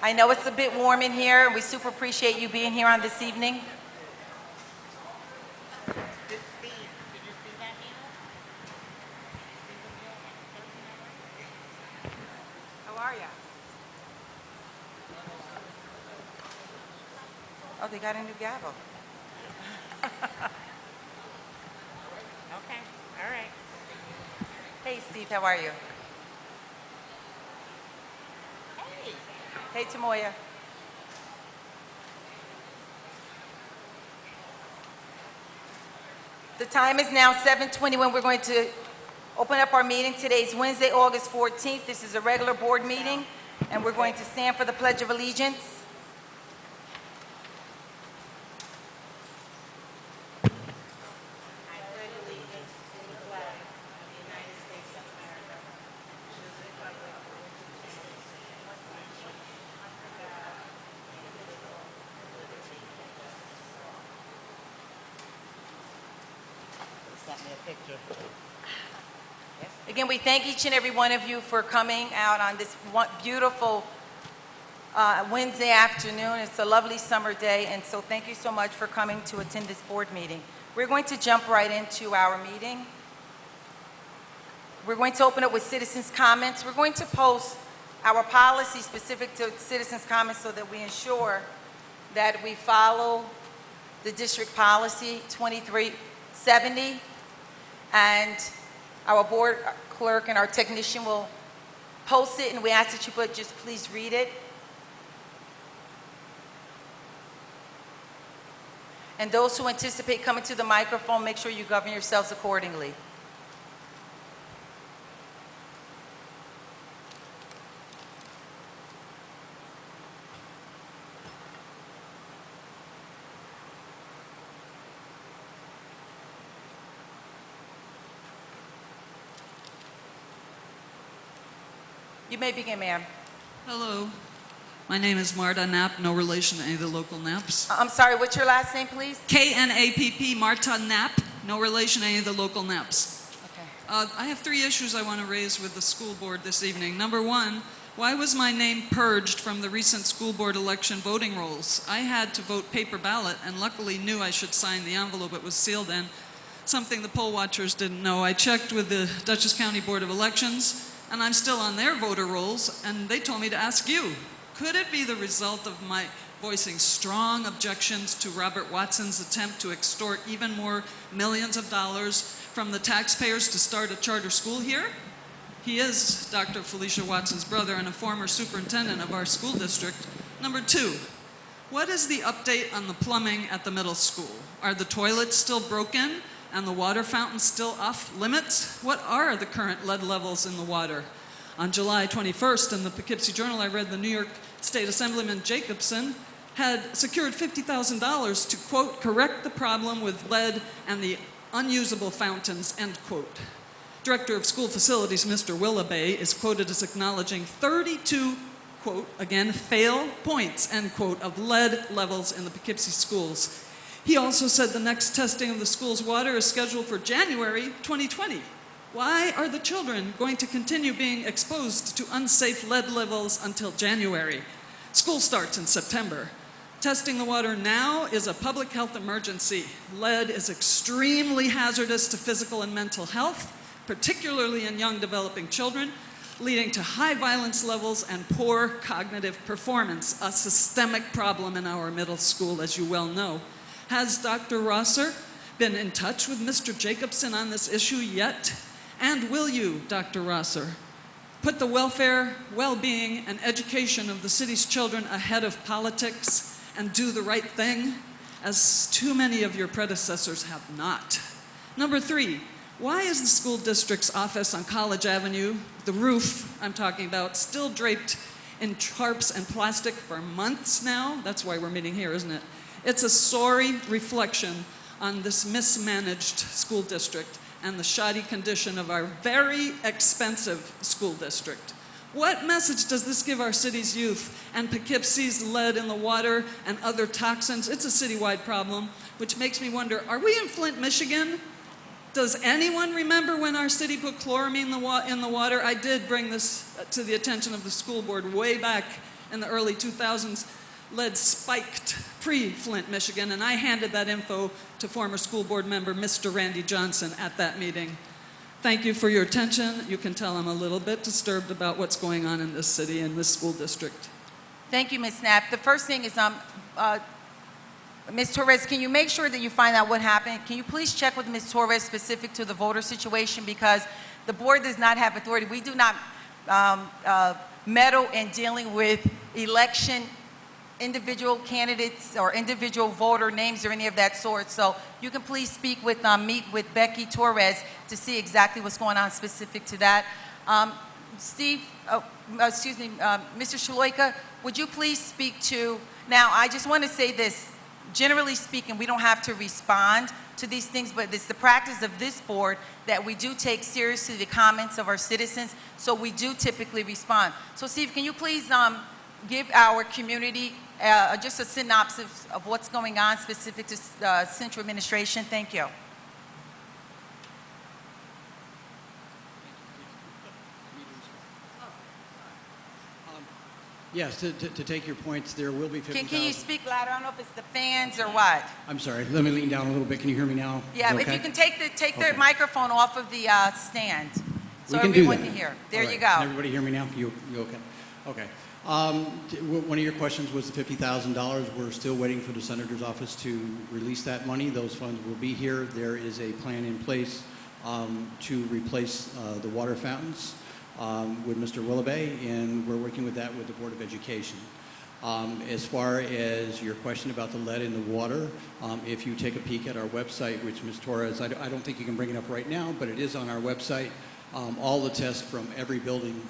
I know it's a bit warm in here, and we super appreciate you being here on this evening. How are you? Oh, they got a new gavel. Okay, all right. Hey, Steve, how are you? Hey. Hey, Tamoya. The time is now 7:20 when we're going to open up our meeting. Today is Wednesday, August 14th. This is a regular board meeting, and we're going to stand for the Pledge of Allegiance. I pledge allegiance to the flag of the United States of America, to the republic for which it stands, one nation, under God, indivisible, with liberty and justice for all. They sent me a picture. Again, we thank each and every one of you for coming out on this beautiful Wednesday afternoon. It's a lovely summer day, and so thank you so much for coming to attend this board meeting. We're going to jump right into our meeting. We're going to open up with citizens' comments. We're going to post our policy specific to citizens' comments so that we ensure that we follow the district policy 2370, and our board clerk and our technician will post it, and we ask that you just please read it. And those who anticipate coming to the microphone, make sure you govern yourselves accordingly. You may begin, ma'am. Hello, my name is Marta Knapp, no relation to any of the local Knapps. I'm sorry, what's your last name, please? K-N-A-P-P, Marta Knapp, no relation to any of the local Knapps. Okay. I have 3 issues I want to raise with the school board this evening. Number 1, why was my name purged from the recent school board election voting rolls? I had to vote paper ballot and luckily knew I should sign the envelope it was sealed in, something the poll watchers didn't know. I checked with the Dutchess County Board of Elections, and I'm still on their voter rolls, and they told me to ask you. Could it be the result of my voicing strong objections to Robert Watson's attempt to extort even more millions of dollars from the taxpayers to start a charter school here? He is Dr. Felicia Watson's brother and a former superintendent of our school district. Number 2, what is the update on the plumbing at the middle school? Are the toilets still broken and the water fountain still off limits? What are the current lead levels in the water? On July 21st in the Poughkeepsie Journal, I read the New York State Assemblyman Jacobson had secured $50,000 to, quote, correct the problem with lead and the unusable fountains, end quote. Director of School Facilities, Mr. Willabay, is quoted as acknowledging 32, quote, again, fail points, end quote, of lead levels in the Poughkeepsie schools. He also said the next testing of the school's water is scheduled for January 2020. Why are the children going to continue being exposed to unsafe lead levels until January? School starts in September. Testing the water now is a public health emergency. Lead is extremely hazardous to physical and mental health, particularly in young developing children, leading to high violence levels and poor cognitive performance, a systemic problem in our middle school, as you well know. Has Dr. Rosser been in touch with Mr. Jacobson on this issue yet? And will you, Dr. Rosser, put the welfare, well-being, and education of the city's children ahead of politics and do the right thing, as too many of your predecessors have not? Number 3, why is the school district's office on College Avenue, the roof I'm talking about, still draped in tarps and plastic for months now? That's why we're meeting here, isn't it? It's a sorry reflection on this mismanaged school district and the shoddy condition of our very expensive school district. What message does this give our city's youth and Poughkeepsie's lead in the water and other toxins? It's a citywide problem, which makes me wonder, are we in Flint, Michigan? Does anyone remember when our city put chloramine in the water? I did bring this to the attention of the school board way back in the early 2000s lead spiked pre-Flint, Michigan, and I handed that info to former school board member Mr. Randy Johnson at that meeting. Thank you for your attention. You can tell I'm a little bit disturbed about what's going on in this city and this school district. Thank you, Ms. Knapp. The first thing is, Ms. Torres, can you make sure that you find out what happened? Can you please check with Ms. Torres specific to the voter situation, because the board does not have authority. We do not meddle in dealing with election individual candidates or individual voter names or any of that sort. So you can please speak with, meet with Becky Torres to see exactly what's going on specific to that. Mr. Shaloika, would you please speak to, now I just want to say this, generally speaking, we don't have to respond to these things, but it's the practice of this board that we do take seriously the comments of our citizens, so we do typically respond. So Steve, can you please give our community just a synopsis of what's going on specific to central administration? Thank you. Yes, to take your points, there will be 50,000. Can you speak louder? I don't know if it's the fans or what. I'm sorry, let me lean down a little bit. Can you hear me now? Yeah, Okay? if you can take the Okay. microphone off of the stand, so We can do everyone that. can hear. There All you right. go. Can everybody hear me now? You okay? Okay. One of your questions was the $50,000. We're still waiting for the senator's office to release that money. Those funds will be here. There is a plan in place to replace the water fountains with Mr. Willabay, and we're working with that with the Board of Education. As far as your question about the lead in the water, if you take a peek at our website, which Ms. Torres, I don't think you can bring it up right now, but it is on our website. All the tests from every building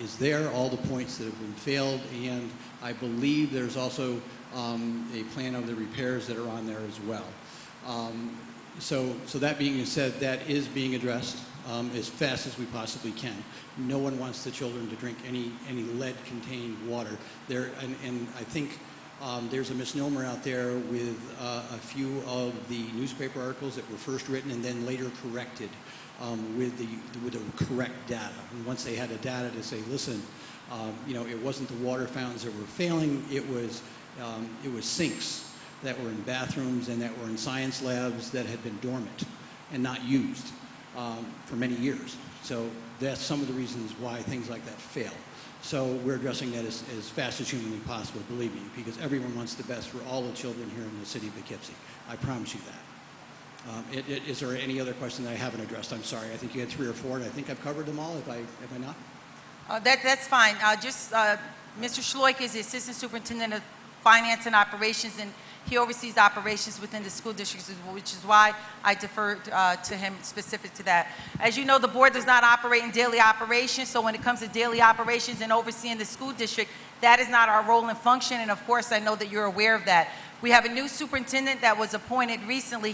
is there, all the points that have been failed, and I believe there's also a plan of the repairs that are on there as well. So that being said, that is being addressed as fast as we possibly can. No one wants the children to drink any lead-contained water. And I think there's a misnomer out there with a few of the newspaper articles that were first written and then later corrected with the correct data. And once they had the data to say, listen, it wasn't the water fountains that were failing, it was sinks that were in bathrooms and that were in science labs that had been dormant and not used for many years. So that's some of the reasons why things like that fail. So we're addressing that as fast as humanly possible, believe me, because everyone wants the best for all the children here in the city of Poughkeepsie. I promise you that. Is there any other question that I haven't addressed? I'm sorry. I think you had 3 or 4, and I think I've covered them all. Have I not? That's fine. Mr. Shaloika is the Assistant Superintendent of Finance and Operations, and he oversees operations within the school districts, which is why I deferred to him specific to that. As you know, the board does not operate in daily operations, so when it comes to daily operations and overseeing the school district, that is not our role and function, and of course I know that you're aware of that. We have a new superintendent that was appointed recently.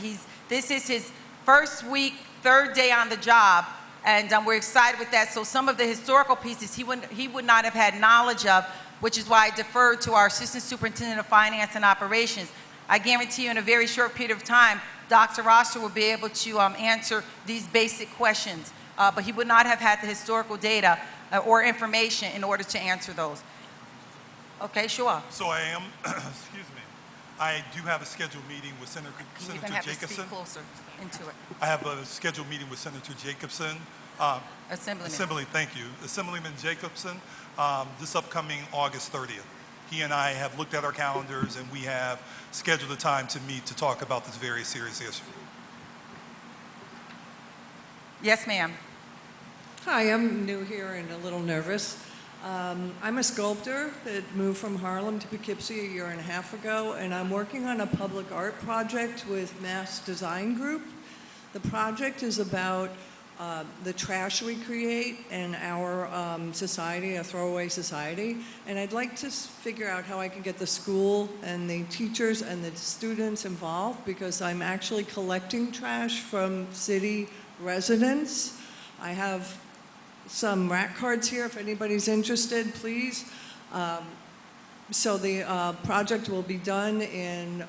This is his first week, 3rd day on the job, and we're excited with that. So some of the historical pieces he would not have had knowledge of, which is why I deferred to our Assistant Superintendent of Finance and Operations. I guarantee you in a very short period of time, Dr. Roster will be able to answer these basic questions, but he would not have had the historical data or information in order to answer those. Okay, sure. So I am, excuse me, I do have a scheduled meeting with You're Senator going to have to Jacobson. speak closer into it. I have a scheduled meeting with Senator Jacobson. Assemblyman Jacobson, this upcoming August 30th. He and I have looked at our calendars and we have scheduled a time to meet to talk about this very serious issue. Yes, ma'am. Hi, I'm new here and a little nervous. I'm a sculptor that moved from Harlem to Poughkeepsie a year and a half ago, and I'm working on a public art project with Mass Design Group. The project is about the trash we create in our society, a throwaway society, and I'd like to figure out how I can get the school and the teachers and the students involved, because I'm actually collecting trash from city residents. I have some rack cards here if anybody's interested, please. So the project will be done in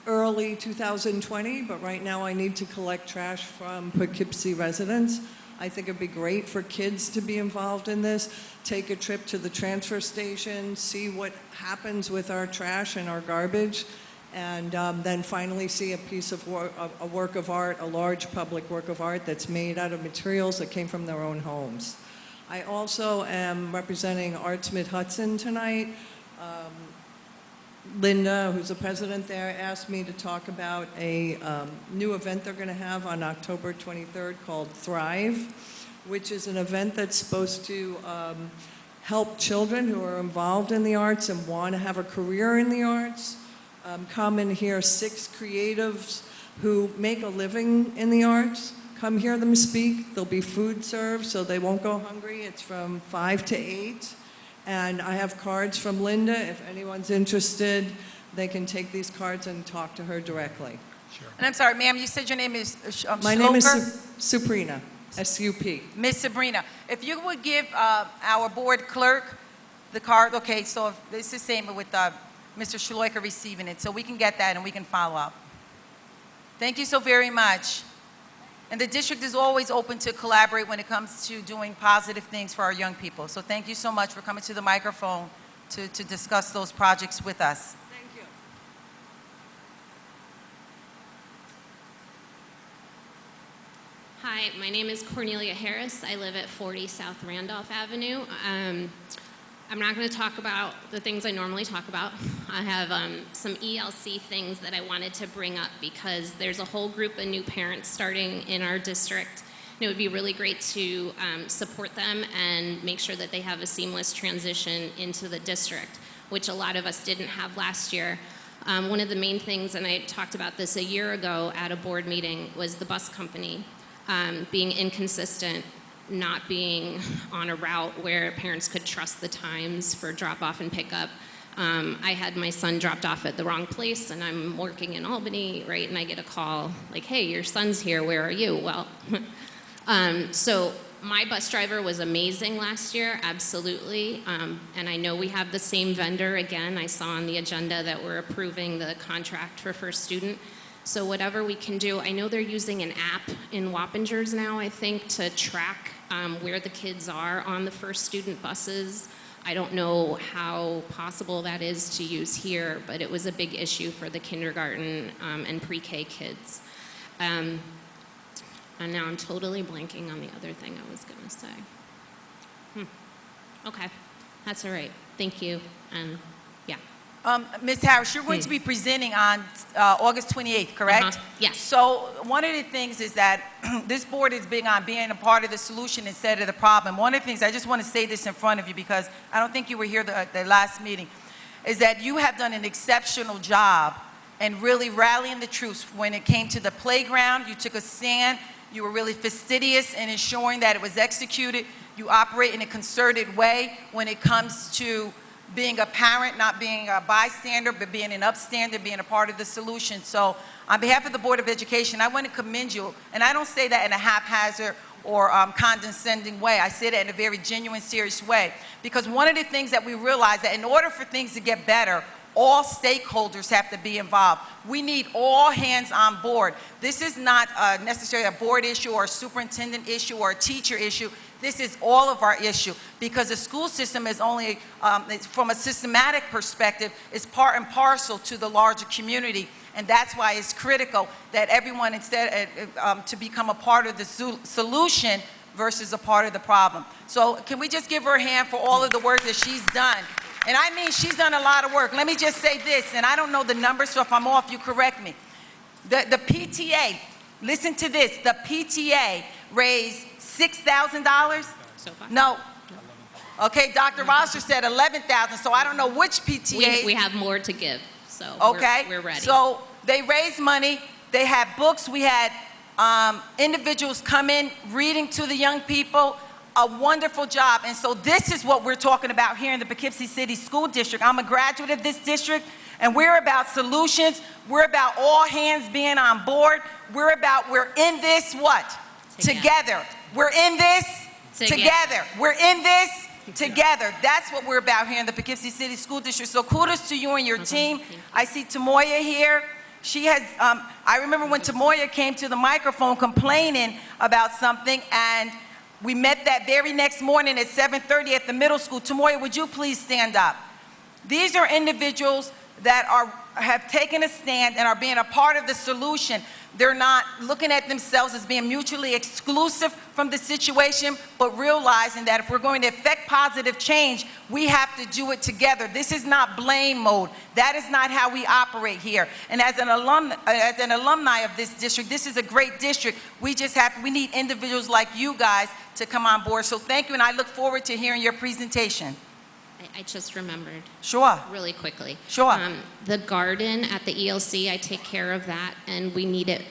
early 2020, but right now I need to collect trash from Poughkeepsie residents. I think it'd be great for kids to be involved in this. Take a trip to the transfer station, see what happens with our trash and our garbage, and then finally see a piece of a work of art, a large public work of art that's made out of materials that came from their own homes. I also am representing Arts Mid-Hudson tonight. Linda, who's the president there, asked me to talk about a new event they're going to have on October 23rd called Thrive, which is an event that's supposed to help children who are involved in the arts and want to have a career in the arts. Come and hear 6 creatives who make a living in the arts. Come hear them speak. There'll be food served, so they won't go hungry. It's from 5 to 8. And I have cards from Linda. If anyone's interested, they can take these cards and talk to her directly. And I'm sorry, ma'am, you said your name is My name is Schloker? Suprina, S-U-P. Miss Sabrina, if you would give our board clerk the card, okay, so if, this is the same with Mr. Schloiker receiving it, so we can get that and we can follow up. Thank you so very much. And the district is always open to collaborate when it comes to doing positive things for our young people. So thank you so much for coming to the microphone to discuss those projects with us. Thank you. Hi, my name is Cornelia Harris. I live at 40 South Randolph Avenue. I'm not going to talk about the things I normally talk about. I have some ELC things that I wanted to bring up because there's a whole group of new parents starting in our district. And it would be really great to support them and make sure that they have a seamless transition into the district, which a lot of us didn't have last year. One of the main things, and I talked about this a year ago at a board meeting, was the bus company being inconsistent, not being on a route where parents could trust the times for drop-off and pickup. I had my son dropped off at the wrong place, and I'm working in Albany, right, and I get a call like, hey, your son's here, where are you? Well, so my bus driver was amazing last year, absolutely, and I know we have the same vendor again. I saw on the agenda that we're approving the contract for First Student. So whatever we can do, I know they're using an app in Wappingers now, I think, to track where the kids are on the First Student buses. I don't know how possible that is to use here, but it was a big issue for the kindergarten and pre-K kids. And now I'm totally blanking on the other thing I was going to say. Okay, that's all right. Thank you, and yeah. Ms. Harris, you're going to be presenting on August 28th, correct? Yes. So one of the things is that this board is big on being a part of the solution instead of the problem. One of the things, I just want to say this in front of you because I don't think you were here the last meeting, is that you have done an exceptional job in really rallying the troops when it came to the playground. You took a stand. You were really fastidious in ensuring that it was executed. You operate in a concerted way when it comes to being a parent, not being a bystander, but being an upstander, being a part of the solution. So on behalf of the Board of Education, I want to commend you. And I don't say that in a haphazard or condescending way. I say that in a very genuine, serious way. Because one of the things that we realize that in order for things to get better, all stakeholders have to be involved. We need all hands on board. This is not necessarily a board issue or a superintendent issue or a teacher issue. This is all of our issue because the school system is only, from a systematic perspective, is part and parcel to the larger community. And that's why it's critical that everyone instead to become a part of the solution versus a part of the problem. So can we just give her a hand for all of the work that she's done? And I mean, she's done a lot of work. Let me just say this, and I don't know the numbers, so if I'm off, you correct me. The PTA, listen to this, the PTA raised $6,000? So far? No. Okay, Dr. Rosser said 11,000, so I don't know which PTA. We have more to give, so Okay. we're ready. So they raised money. They had books. We had individuals come in reading to the young people. A wonderful job. And so this is what we're talking about here in the Poughkeepsie City School District. I'm a graduate of this district, and we're about solutions. We're about all hands being on board. We're in this what? Together. We're in this together. We're in this together. That's what we're about here in the Poughkeepsie City School District. So kudos to you and your team. I see Tamoya here. She has, I remember when Tamoya came to the microphone complaining about something, and We met that very next morning at 7:30 at the middle school. Tamoya, would you please stand up? These are individuals that have taken a stand and are being a part of the solution. They're not looking at themselves as being mutually exclusive from the situation, but realizing that if we're going to effect positive change, we have to do it together. This is not blame mode. That is not how we operate here. And as an alumni of this district, this is a great district. We need individuals like you guys to come on board. So thank you, and I look forward to hearing your presentation. I just remembered Sure. really quickly. Sure. The garden at the ELC, I take care of that, and we need it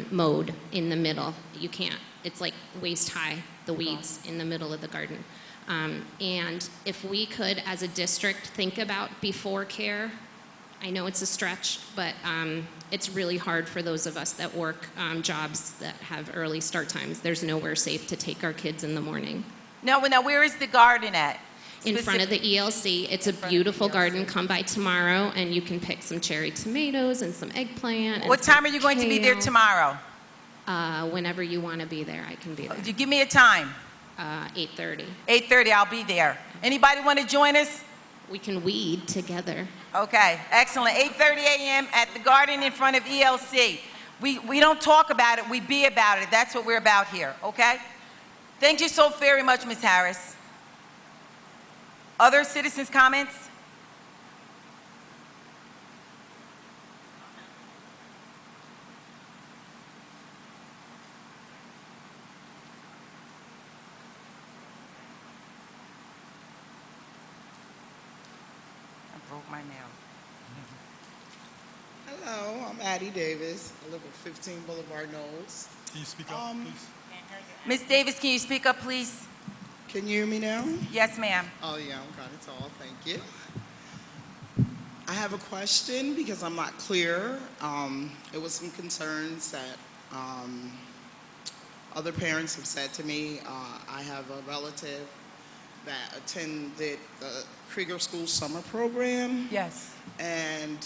mowed in the middle. You can't, it's like waist high, the weeds in the middle of the garden. And if we could, as a district, think about before care, I know it's a stretch, but it's really hard for those of us that work jobs that have early start times. There's nowhere safe to take our kids in the morning. Now, where is the garden at? In front of the ELC. It's a beautiful garden. Come by tomorrow and you can pick some cherry tomatoes and some eggplant. And What time are you going to be there kale. tomorrow? Whenever you want to be there, I can be there. You give me a time. 8:30. 8:30, I'll be there. Anybody want to join us? We can weed together. Okay, excellent. 8:30 a.m. at the garden in front of ELC. We don't talk about it, we be about it. That's what we're about here, okay? Thank you so very much, Ms. Harris. Other citizens' comments? I broke my nail. Hello, I'm Addie Davis. I live at 15 Boulevard Knowles. Can you speak up, please? Ms. Davis, can you speak up, please? Can you hear me now? Yes, ma'am. Oh, yeah, I'm kind of tall. Thank you. I have a question because I'm not clear. It was some concerns that other parents have said to me. I have a relative that attended the Krieger School summer program. Yes. And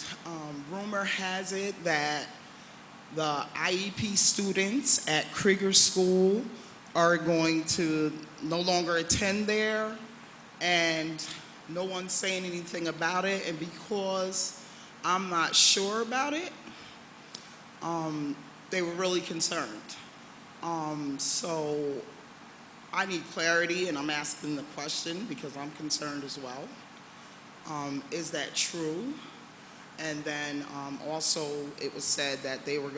rumor has it that the IEP students at Krieger School are going to no longer attend there, and no one's saying anything about it. And because I'm not sure about it, they were really concerned. So I need clarity, and I'm asking the question because I'm concerned as well. Is that true? And then also it was said that they would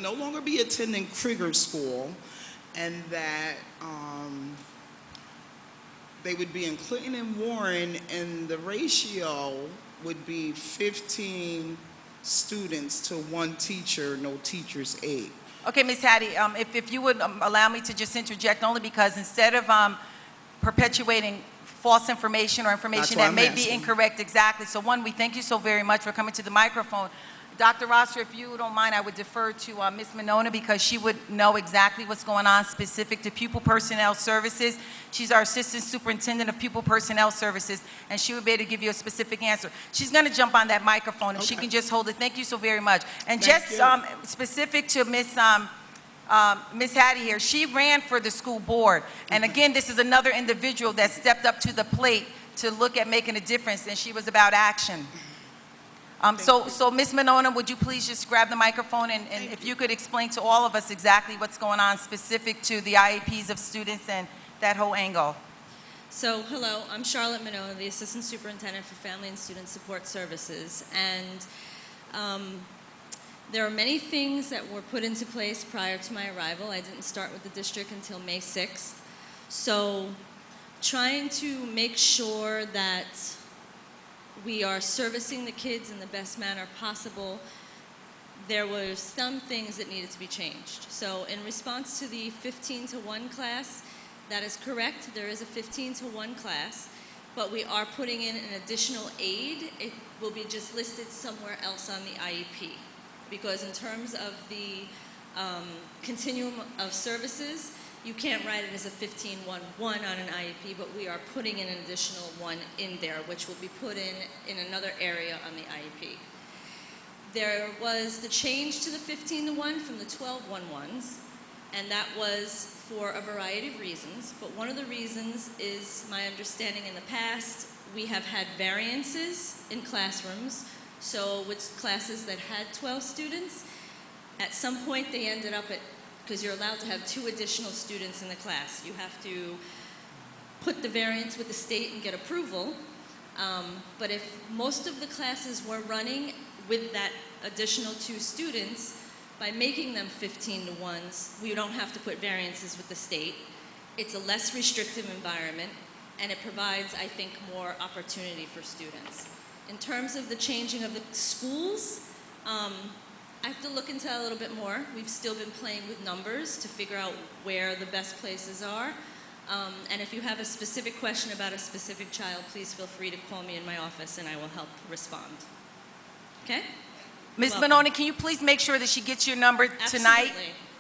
no longer be attending Krieger School, and that they would be in Clinton and Warren, and the ratio would be 15 students to one teacher, no teacher's aide. Okay, Ms. Hattie, if you would allow me to just interject, only because instead of perpetuating false information or information That's why that may I'm be asking. incorrect, exactly. So one, we thank you so very much for coming to the microphone. Dr. Rosser, if you don't mind, I would defer to Ms. Monona because she would know exactly what's going on specific to Pupil Personnel Services. She's our Assistant Superintendent of Pupil Personnel Services, and she would be able to give you a specific answer. She's going to jump on that microphone, if she Okay. can just hold it. Thank you so very much. And Thank just you. specific to Ms. Hattie here, she ran for the school board. And again, this is another individual that stepped up to the plate to look at making a difference, and she was about action. So Ms. Monona, would you please just grab the microphone, and if you could explain to all of us exactly what's going on specific to the IEPs of students and that whole angle. So, hello, I'm Charlotte Monona, the Assistant Superintendent for Family and Student Support Services. And there are many things that were put into place prior to my arrival. I didn't start with the district until May 6th. So, trying to make sure that we are servicing the kids in the best manner possible, there were some things that needed to be changed. So in response to the 15 to 1 class, that is correct. There is a 15 to 1 class, but we are putting in an additional aid. It will be just listed somewhere else on the IEP. Because in terms of the continuum of services, you can't write it as a 15-1-1 on an IEP, but we are putting in an additional one in there, which will be put in another area on the IEP. There was the change to the 15-1 from the 12-1-1s, And that was for a variety of reasons, but one of the reasons is my understanding in the past, we have had variances in classrooms. So with classes that had 12 students, at some point they ended up at, because you're allowed to have 2 additional students in the class. You have to put the variance with the state and get approval. But if most of the classes were running with that additional 2 students, by making them 15 to 1s, we don't have to put variances with the state. It's a less restrictive environment, and it provides, I think, more opportunity for students. In terms of the changing of the schools, I have to look into that a little bit more. We've still been playing with numbers to figure out where the best places are. And if you have a specific question about a specific child, please feel free to call me in my office and I will help respond. Okay? Ms. Welcome. Monona, can you please make sure that she gets your number tonight?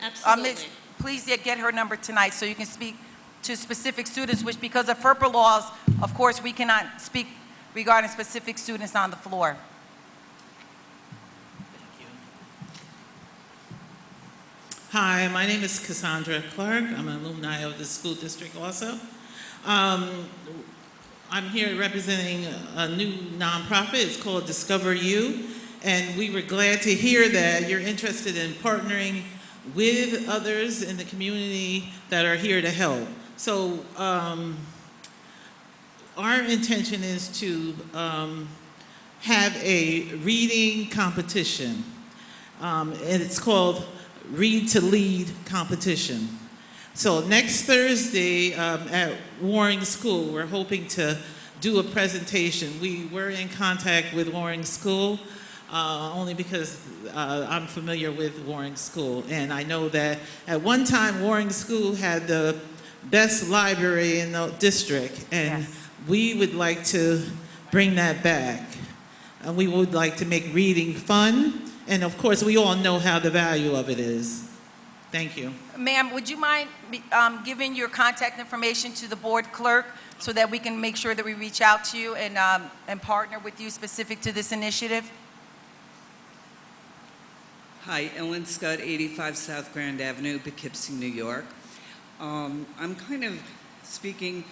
Absolutely. Miss, please get her number tonight so you can speak to specific students, which because of FERPA laws, of course, we cannot speak regarding specific students on the floor. Hi, my name is Cassandra Clark. I'm an alumni of the school district also. I'm here representing a new nonprofit. It's called Discover You. And we were glad to hear that you're interested in partnering with others in the community that are here to help. So our intention is to have a reading competition. And it's called Read to Lead competition. So next Thursday at Waring School, we're hoping to do a presentation. We were in contact with Waring School only because I'm familiar with Waring School. And I know that at one time Waring School had the best library in the district. And we would like to bring that back. And we would like to make reading fun. And of course, we all know how the value of it is. Thank you. Ma'am, would you mind giving your contact information to the board clerk so that we can make sure that we reach out to you and partner with you specific to this initiative? Hi, Ellen Scott, 85 South Grand Avenue, Poughkeepsie, New York. I'm kind of speaking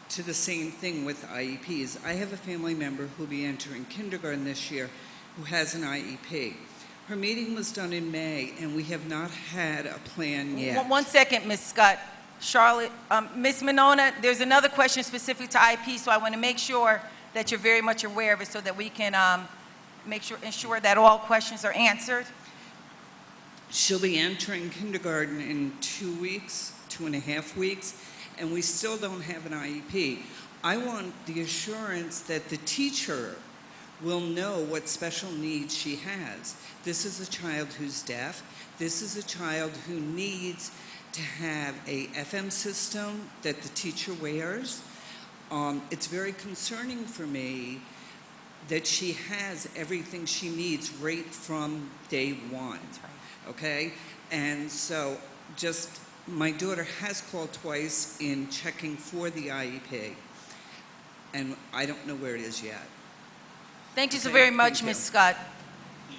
to the same thing with IEPs. I have a family member who will be entering kindergarten this year who has an IEP. Her meeting was done in May, and we have not had a plan yet. One second, Ms. Scott. Charlotte, Ms. Monona, there's another question specific to IEP, so I want to make sure that you're very much aware of it so that we can ensure that all questions are answered. She'll be entering kindergarten in 2 weeks, 2.5 weeks, and we still don't have an IEP. I want the assurance that the teacher will know what special needs she has. This is a child who's deaf. This is a child who needs to have a FM system that the teacher wears. It's very concerning for me that she has everything she needs right from day one. That's right. Okay? And so just, my daughter has called twice in checking for the IEP, and I don't know where it is yet. Thank you so Okay, very much, thank you. Ms. Scott.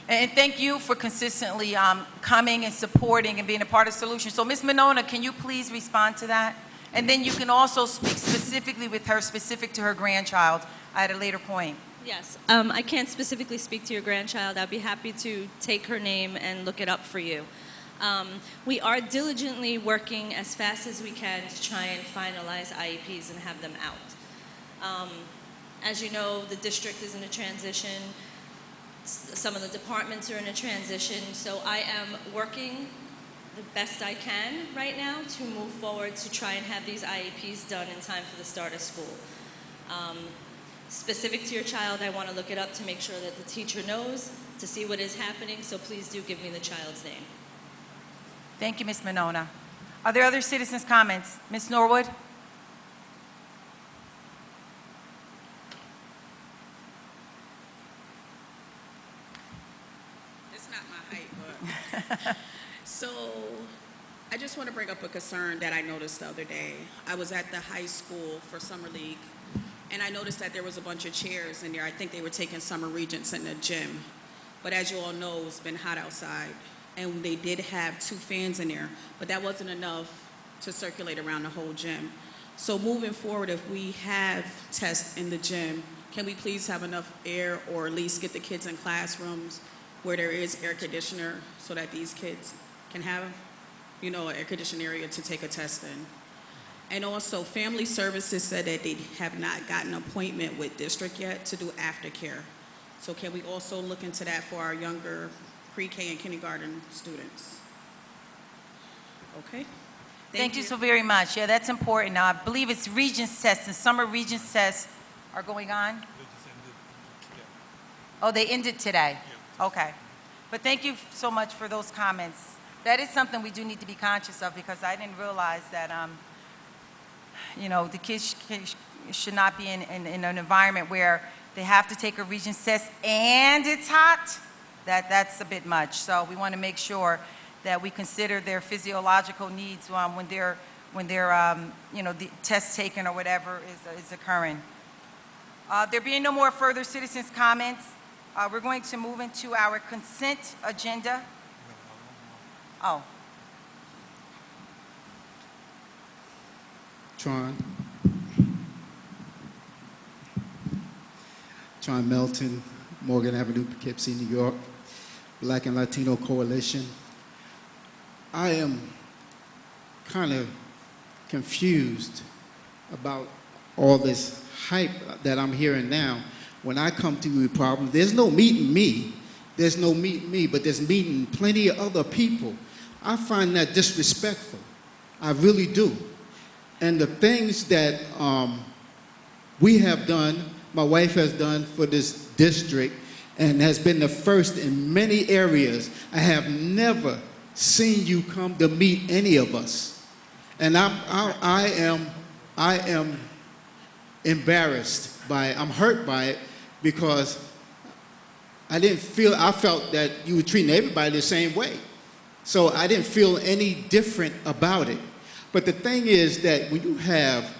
And thank you for consistently coming and supporting and being a part of the solution. So, Ms. Monona, can you please respond to that? And then you can also speak specifically with her, specific to her grandchild at a later point. Yes, I can't specifically speak to your grandchild. I'd be happy to take her name and look it up for you. We are diligently working as fast as we can to try and finalize IEPs and have them out. As you know, the district is in a transition. Some of the departments are in a transition, so I am working the best I can right now to move forward to try and have these IEPs done in time for the start of school. Specific to your child, I want to look it up to make sure that the teacher knows, to see what is happening, so please do give me the child's name. Thank you, Ms. Monona. Are there other citizens' comments? Ms. Norwood? It's not my height, but so I just want to bring up a concern that I noticed the other day. I was at the high school for Summer League, and I noticed that there was a bunch of chairs in there. I think they were taking summer regents in the gym. But as you all know, it's been hot outside, and they did have 2 fans in there, but that wasn't enough to circulate around the whole gym. So moving forward, if we have tests in the gym, can we please have enough air, or at least get the kids in classrooms where there is air conditioner so that these kids can have, an air conditioned area to take a test in? And also, Family Services said that they have not gotten an appointment with district yet to do aftercare. So can we also look into that for our younger pre-K and kindergarten students? Okay? Thank you so very much. Yeah, that's important. Now, I believe it's Regents tests, and summer Regents tests are going on? Oh, they ended today? Okay. But thank you so much for those comments. That is something we do need to be conscious of, because I didn't realize that, the kids should not be in an environment where they have to take a Regents test and it's hot. That's a bit much. So we want to make sure that we consider their physiological needs when they're the test taken or whatever is occurring. There being no more further citizens' comments, we're going to move into our consent agenda. Oh, Tron Melton, Morgan Avenue, Poughkeepsie, New York, Black and Latino Coalition. I am kind of confused about all this hype that I'm hearing now. When I come to the problem, there's no meeting me. There's no meeting me, but there's meeting plenty of other people. I find that disrespectful. I really do. And the things that we have done, my wife has done for this district, and has been the first in many areas. I have never seen you come to meet any of us. And I am embarrassed by it. I'm hurt by it, because I felt that you were treating everybody the same way. So I didn't feel any different about it. But the thing is that when you have,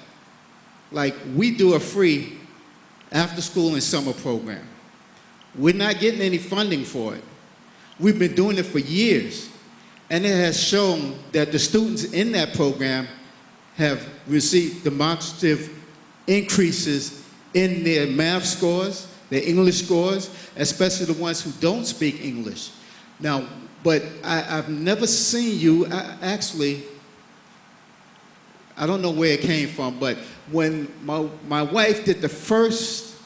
we do a free after school and summer program. We're not getting any funding for it. We've been doing it for years. And it has shown that the students in that program have received demonstrative increases in their math scores, their English scores, especially the ones who don't speak English. Now, but I've never seen you, actually, I don't know where it came from, but when my wife did the first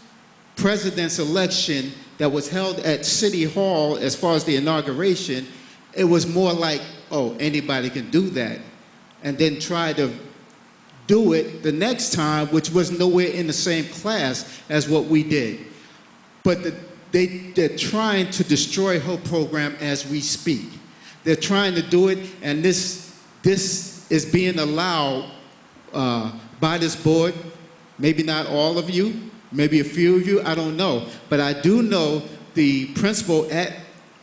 president's election that was held at City Hall, as far as the inauguration, it was more like, oh, anybody can do that. And then try to do it the next time, which was nowhere in the same class as what we did. But they're trying to destroy her program as we speak. They're trying to do it, and this is being allowed by this board. Maybe not all of you, maybe a few of you, I don't know. But I do know the principal at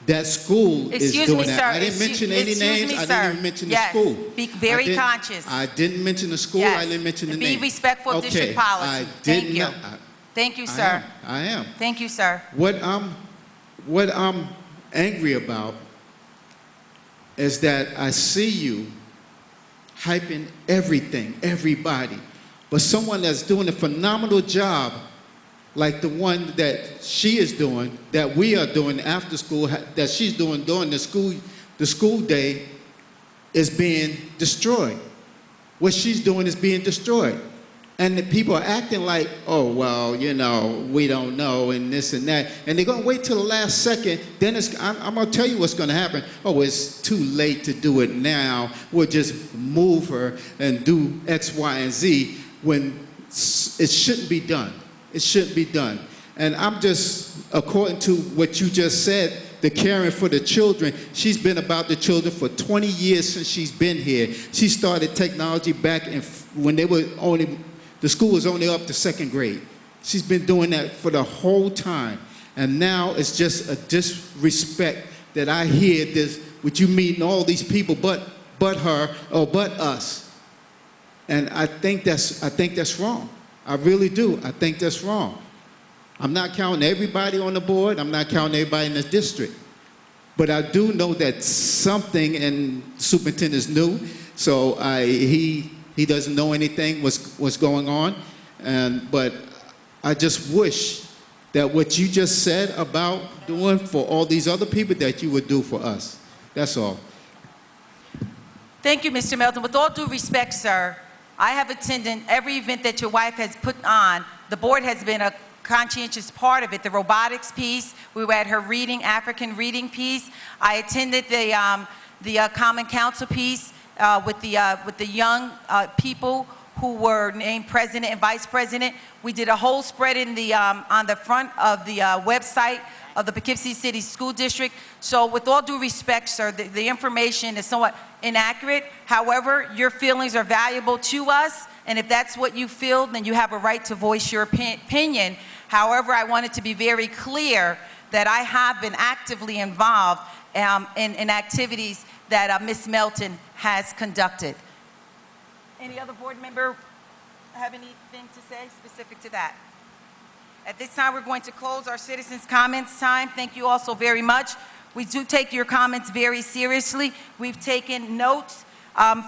that school is doing that. I didn't mention any names. I didn't even mention the school. Be very conscious. I didn't mention the school. I didn't mention the name. Be respectful of district policy. Thank you. Thank you, sir. I am. Thank you, sir. What I'm angry about is that I see you hyping everything, everybody, but someone that's doing a phenomenal job, like the one that she is doing, that we are doing after school, that she's doing during the school day, is being destroyed. What she's doing is being destroyed. And the people are acting like, oh, well, we don't know, and this and that. And they're going to wait till the last second. Then I'm going to tell you what's going to happen. Oh, it's too late to do it now. We'll just move her and do X, Y, and Z, when it shouldn't be done. It shouldn't be done. And I'm just, according to what you just said, the caring for the children, she's been about the children for 20 years since she's been here. She started technology back when the school was only up to second grade. She's been doing that for the whole time. And now it's just a disrespect that I hear this, with you meeting all these people but her or but us. And I think that's wrong. I really do. I think that's wrong. I'm not counting everybody on the board. I'm not counting everybody in the district. But I do know that something, and superintendent's new, so he doesn't know anything what's going on. But I just wish that what you just said about doing for all these other people, that you would do for us. That's all. Thank you, Mr. Melton. With all due respect, sir, I have attended every event that your wife has put on. The board has been a conscientious part of it. The robotics piece, we were at her reading, African reading piece. I attended the Common Council piece with the young people who were named president and vice president. We did a whole spread in the on the front of the website of the Poughkeepsie City School District. So with all due respect, sir, the information is somewhat inaccurate. However, your feelings are valuable to us, and if that's what you feel, then you have a right to voice your opinion. However, I wanted to be very clear that I have been actively involved in activities that Ms. Melton has conducted. Any other board member have anything to say specific to that? At this time, we're going to close our citizens' comments time. Thank you all so very much. We do take your comments very seriously. We've taken notes.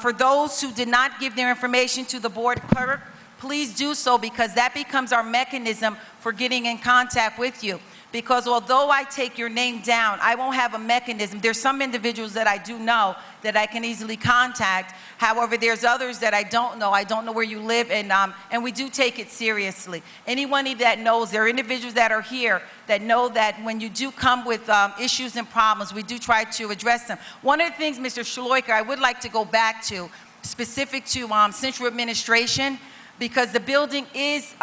For those who did not give their information to the board clerk, please do so, because that becomes our mechanism for getting in contact with you. Because although I take your name down, I won't have a mechanism. There's some individuals that I do know that I can easily contact. However, there's others that I don't know. I don't know where you live, and we do take it seriously. Anyone that knows, there are individuals that are here that know that when you do come with issues and problems, we do try to address them. One of the things, Mr. Shloiker, I would like to go back to, specific to central administration, because the building is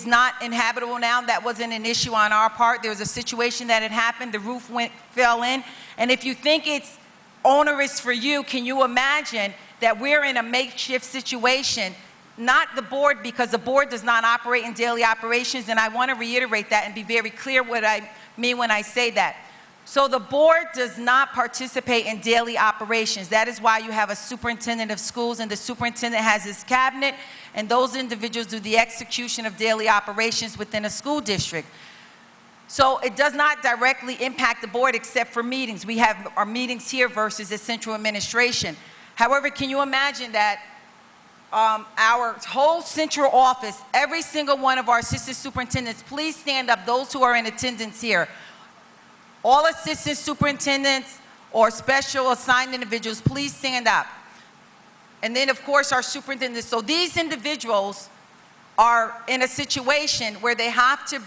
not inhabitable now. That wasn't an issue on our part. There was a situation that had happened. The roof fell in. And if you think it's onerous for you, can you imagine that we're in a makeshift situation? Not the board, because the board does not operate in daily operations, and I want to reiterate that and be very clear what I mean when I say that. So the board does not participate in daily operations. That is why you have a superintendent of schools, and the superintendent has his cabinet, and those individuals do the execution of daily operations within a school district. So it does not directly impact the board except for meetings. We have our meetings here versus the central administration. However, can you imagine that our whole central office, every single one of our assistant superintendents, please stand up, those who are in attendance here. All assistant superintendents or special assigned individuals, please stand up. And then, of course, our superintendents. So these individuals are in a situation where they have to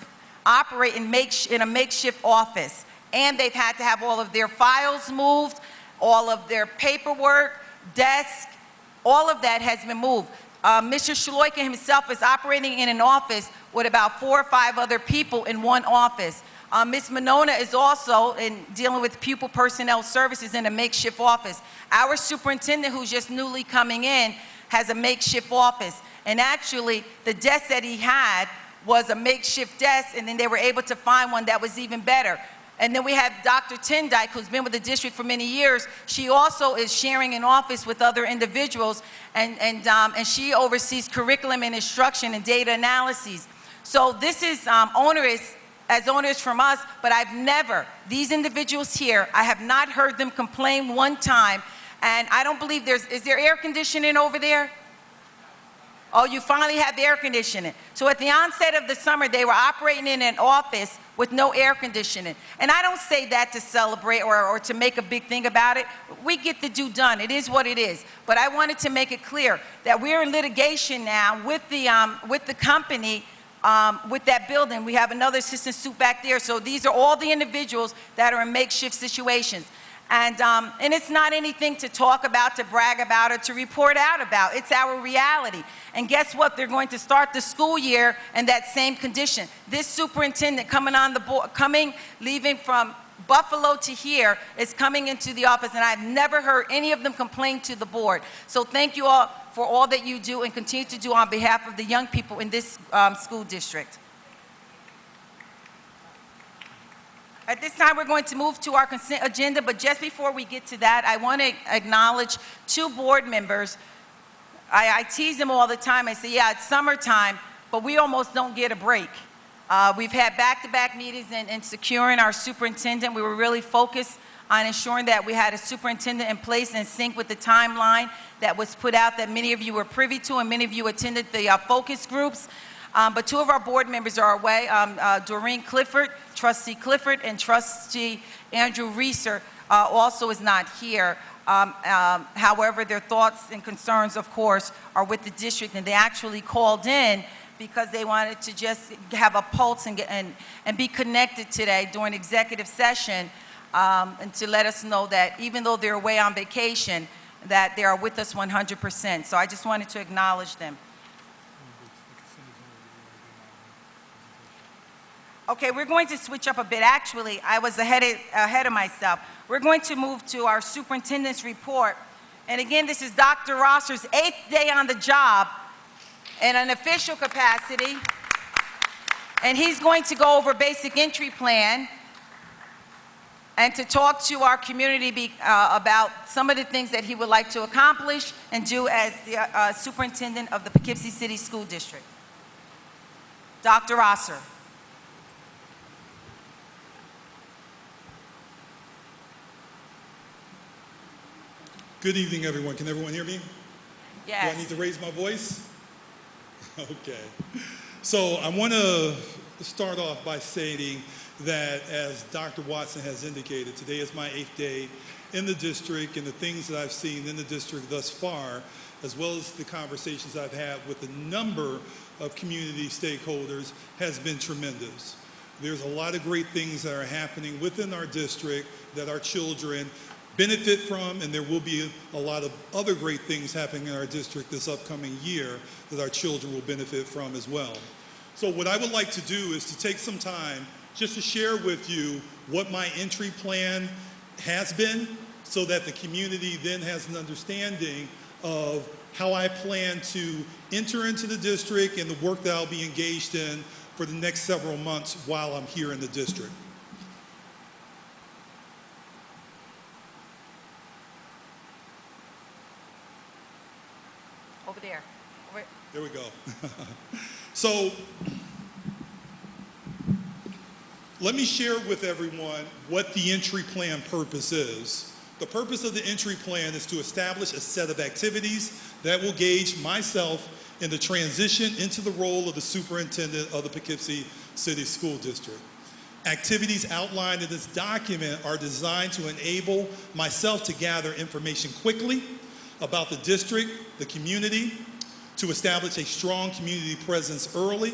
operate in a makeshift office. And they've had to have all of their files moved, all of their paperwork, desk, all of that has been moved. Mr. Shloiker himself is operating in an office with about 4 or 5 other people in one office. Ms. Monona is also dealing with pupil personnel services in a makeshift office. Our superintendent, who's just newly coming in, has a makeshift office. And actually, the desk that he had was a makeshift desk, and then they were able to find one that was even better. And then we have Dr. Tyndike, who's been with the district for many years. She also is sharing an office with other individuals, and she oversees curriculum and instruction and data analyses. So this is onerous from us, but I've never, these individuals here, I have not heard them complain one time, and I don't believe is there air conditioning over there? Oh, you finally have air conditioning. So at the onset of the summer, they were operating in an office with no air conditioning. And I don't say that to celebrate or to make a big thing about it. We get the due done. It is what it is. But I wanted to make it clear that we're in litigation now with the company with that building. We have another assistant suit back there. So these are all the individuals that are in makeshift situations. And it's not anything to talk about, to brag about, or to report out about. It's our reality. And guess what? They're going to start the school year in that same condition. This superintendent coming on the board, leaving from Buffalo to here, is coming into the office, and I've never heard any of them complain to the board. So thank you all for all that you do and continue to do on behalf of the young people in this school district. At this time, we're going to move to our consent agenda, but just before we get to that, I want to acknowledge 2 board members. I tease them all the time. I say, yeah, it's summertime, but we almost don't get a break. We've had back-to-back meetings in securing our superintendent. We were really focused on ensuring that we had a superintendent in place in sync with the timeline that was put out that many of you were privy to and many of you attended the focus groups. But two of our board members are away, Doreen Clifford, Trustee Clifford, and Trustee Andrew Reeser also is not here. However, their thoughts and concerns, of course, are with the district, and they actually called in because they wanted to just have a pulse and be connected today during executive session, and to let us know that even though they're away on vacation, that they are with us 100%. So I just wanted to acknowledge them. Okay, we're going to switch up a bit. Actually, I was ahead of myself. We're going to move to our superintendent's report. And again, this is Dr. Rosser's 8th day on the job in an official capacity. And he's going to go over basic entry plan and to talk to our community about some of the things that he would like to accomplish and do as the superintendent of the Poughkeepsie City School District. Dr. Rosser. Good evening, everyone. Can everyone hear me? Yes. Do I need to raise my voice? Okay. So I want to start off by stating that, as Dr. Watson has indicated, today is my 8th day in the district, and the things that I've seen in the district thus far, as well as the conversations I've had with a number of community stakeholders, has been tremendous. There's a lot of great things that are happening within our district that our children benefit from, and there will be a lot of other great things happening in our district this upcoming year that our children will benefit from as well. So what I would like to do is to take some time just to share with you what my entry plan has been, so that the community then has an understanding of how I plan to enter into the district and the work that I'll be engaged in for the next several months while I'm here in the district. Over there. There we go. So let me share with everyone what the entry plan purpose is. The purpose of the entry plan is to establish a set of activities that will gauge myself in the transition into the role of the superintendent of the Poughkeepsie City School District. Activities outlined in this document are designed to enable myself to gather information quickly about the district, the community, to establish a strong community presence early,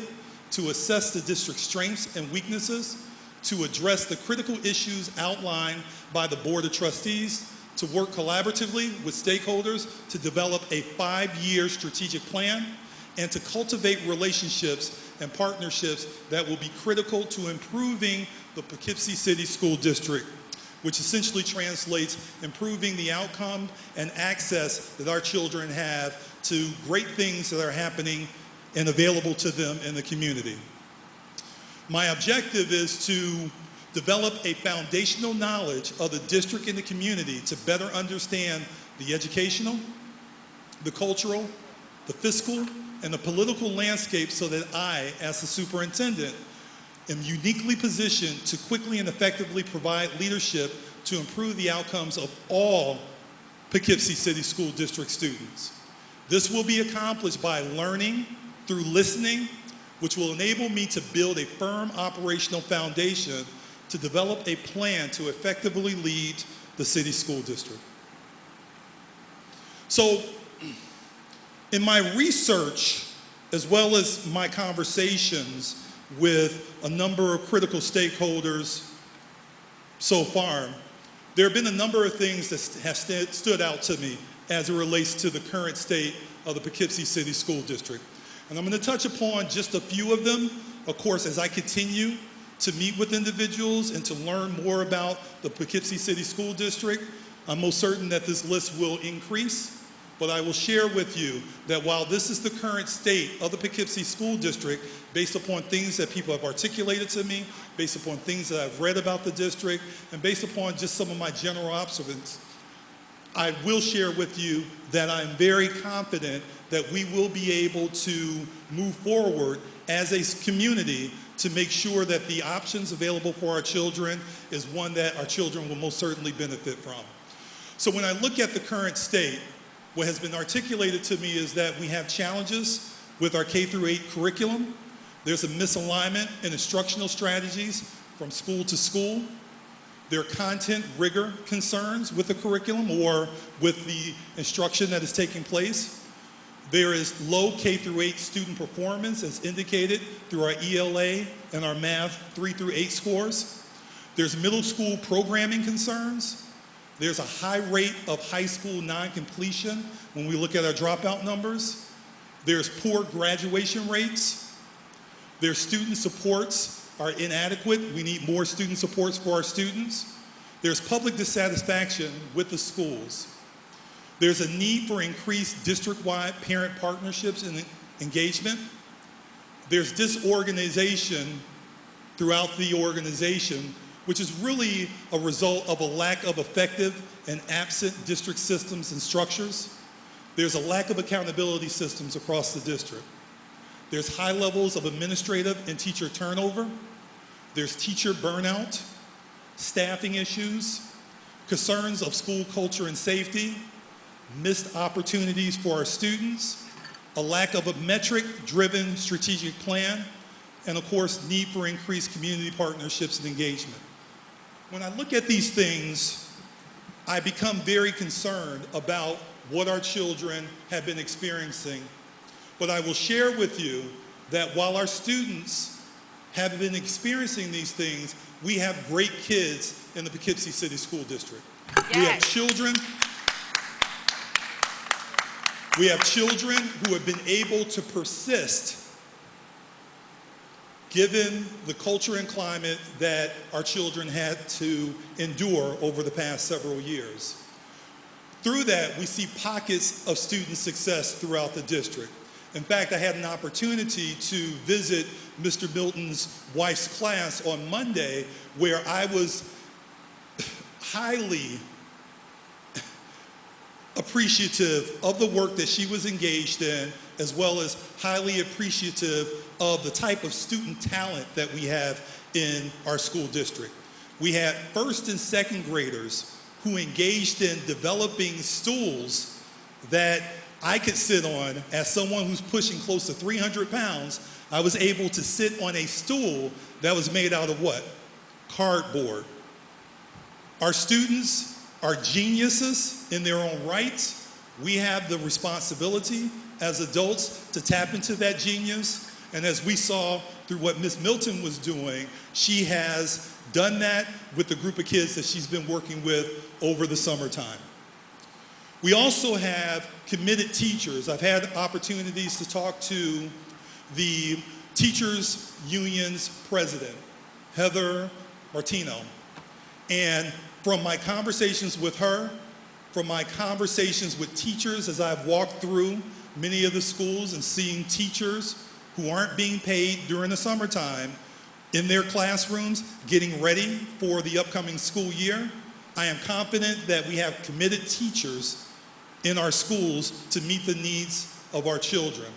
to assess the district's strengths and weaknesses, to address the critical issues outlined by the Board of Trustees, to work collaboratively with stakeholders to develop a 5-year strategic plan, and to cultivate relationships and partnerships that will be critical to improving the Poughkeepsie City School District, which essentially translates improving the outcome and access that our children have to great things that are happening and available to them in the community. My objective is to develop a foundational knowledge of the district and the community to better understand the educational, the cultural, the fiscal, and the political landscape, so that I, as the superintendent, am uniquely positioned to quickly and effectively provide leadership to improve the outcomes of all Poughkeepsie City School District students. This will be accomplished by learning through listening, which will enable me to build a firm operational foundation to develop a plan to effectively lead the city school district. So, in my research, as well as my conversations with a number of critical stakeholders so far, there have been a number of things that have stood out to me as it relates to the current state of the Poughkeepsie City School District. And I'm going to touch upon just a few of them, of course, as I continue to meet with individuals and to learn more about the Poughkeepsie City School District. I'm most certain that this list will increase. But I will share with you that while this is the current state of the Poughkeepsie School District, based upon things that people have articulated to me, based upon things that I've read about the district, and based upon just some of my general observations, I will share with you that I'm very confident that we will be able to move forward as a community to make sure that the options available for our children is one that our children will most certainly benefit from. So when I look at the current state, what has been articulated to me is that we have challenges with our K-8 curriculum. There's a misalignment in instructional strategies from school to school. There are content rigor concerns with the curriculum or with the instruction that is taking place. There is low K-8 student performance as indicated through our ELA and our math 3 through 8 scores. There's middle school programming concerns. There's a high rate of high school non-completion when we look at our dropout numbers. There's poor graduation rates. Their student supports are inadequate. We need more student supports for our students. There's public dissatisfaction with the schools. There's a need for increased district-wide parent partnerships and engagement. There's disorganization throughout the organization, which is really a result of a lack of effective and absent district systems and structures. There's a lack of accountability systems across the district. There's high levels of administrative and teacher turnover. There's teacher burnout, staffing issues, concerns of school culture and safety, missed opportunities for our students, a lack of a metric-driven strategic plan, and of course, need for increased community partnerships and engagement. When I look at these things, I become very concerned about what our children have been experiencing. But I will share with you that while our students have been experiencing these things, we have great kids in the Poughkeepsie City School District. Yes. We have children who have been able to persist given the culture and climate that our children had to endure over the past several years. Through that, we see pockets of student success throughout the district. In fact, I had an opportunity to visit Mr. Milton's wife's class on Monday, where I was highly appreciative of the work that she was engaged in, as well as highly appreciative of the type of student talent that we have in our school district. We had first and second graders who engaged in developing stools that I could sit on. As someone who's pushing close to 300 pounds, I was able to sit on a stool that was made out of what? Cardboard. Our students are geniuses in their own rights. We have the responsibility as adults to tap into that genius. And as we saw through what Ms. Milton was doing, she has done that with the group of kids that she's been working with over the summertime. We also have committed teachers. I've had opportunities to talk to the Teachers Union's president, Heather Martino. And from my conversations with her, from my conversations with teachers as I've walked through many of the schools and seeing teachers who aren't being paid during the summertime in their classrooms getting ready for the upcoming school year, I am confident that we have committed teachers in our schools to meet the needs of our children.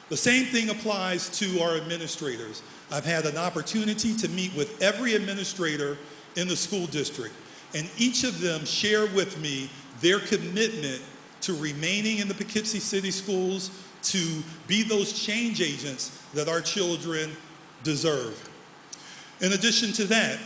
The same thing applies to our administrators. I've had an opportunity to meet with every administrator in the school district, and each of them share with me their commitment to remaining in the Poughkeepsie City Schools to be those change agents that our children deserve. In addition to that,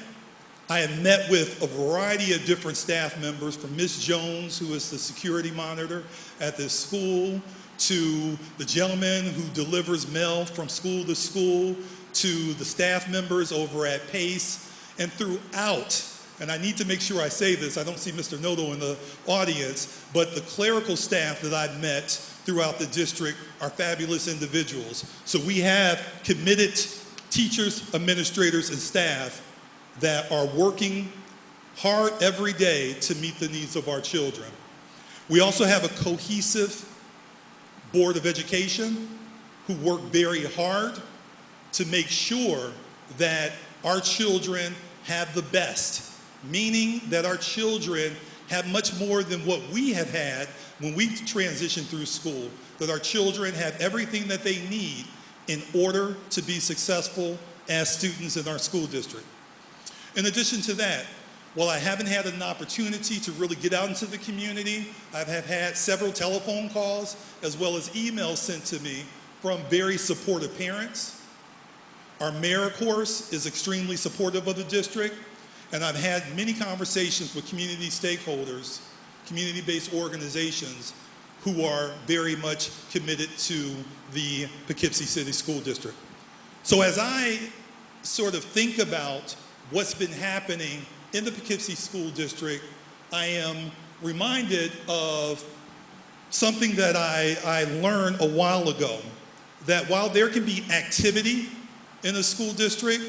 I have met with a variety of different staff members, from Ms. Jones, who is the security monitor at this school, to the gentleman who delivers mail from school to school, to the staff members over at PACE, and throughout, and I need to make sure I say this, I don't see Mr. Noto in the audience, but the clerical staff that I've met throughout the district are fabulous individuals. So we have committed teachers, administrators, and staff that are working hard every day to meet the needs of our children. We also have a cohesive Board of Education who work very hard to make sure that our children have the best, meaning that our children have much more than what we have had when we transition through school, that our children have everything that they need in order to be successful as students in our school district. In addition to that, while I haven't had an opportunity to really get out into the community, I have had several telephone calls as well as emails sent to me from very supportive parents. Our mayor, of course, is extremely supportive of the district, and I've had many conversations with community stakeholders, community-based organizations who are very much committed to the Poughkeepsie City School District. So as I sort of think about what's been happening in the Poughkeepsie School District, I am reminded of something that I learned a while ago, that while there can be activity in a school district,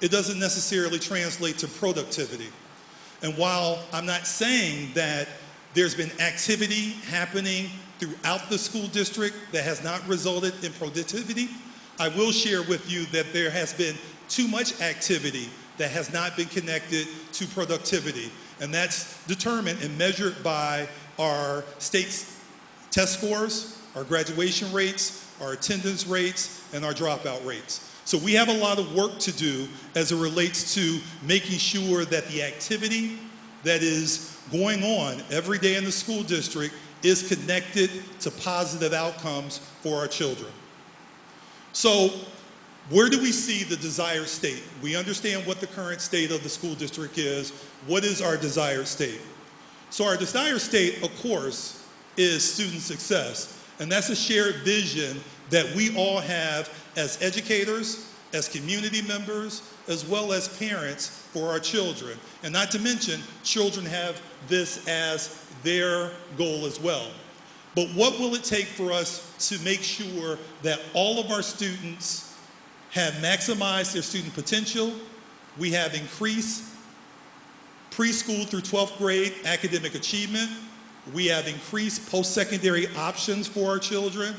it doesn't necessarily translate to productivity. And while I'm not saying that there's been activity happening throughout the school district that has not resulted in productivity, I will share with you that there has been too much activity that has not been connected to productivity. And that's determined and measured by our state's test scores, our graduation rates, our attendance rates, and our dropout rates. So we have a lot of work to do as it relates to making sure that the activity that is going on every day in the school district is connected to positive outcomes for our children. So where do we see the desired state? We understand what the current state of the school district is. What is our desired state? So our desired state, of course, is student success. And that's a shared vision that we all have as educators, as community members, as well as parents for our children. And not to mention, children have this as their goal as well. But what will it take for us to make sure that all of our students have maximized their student potential? We have increased preschool through 12th grade academic achievement. We have increased post-secondary options for our children.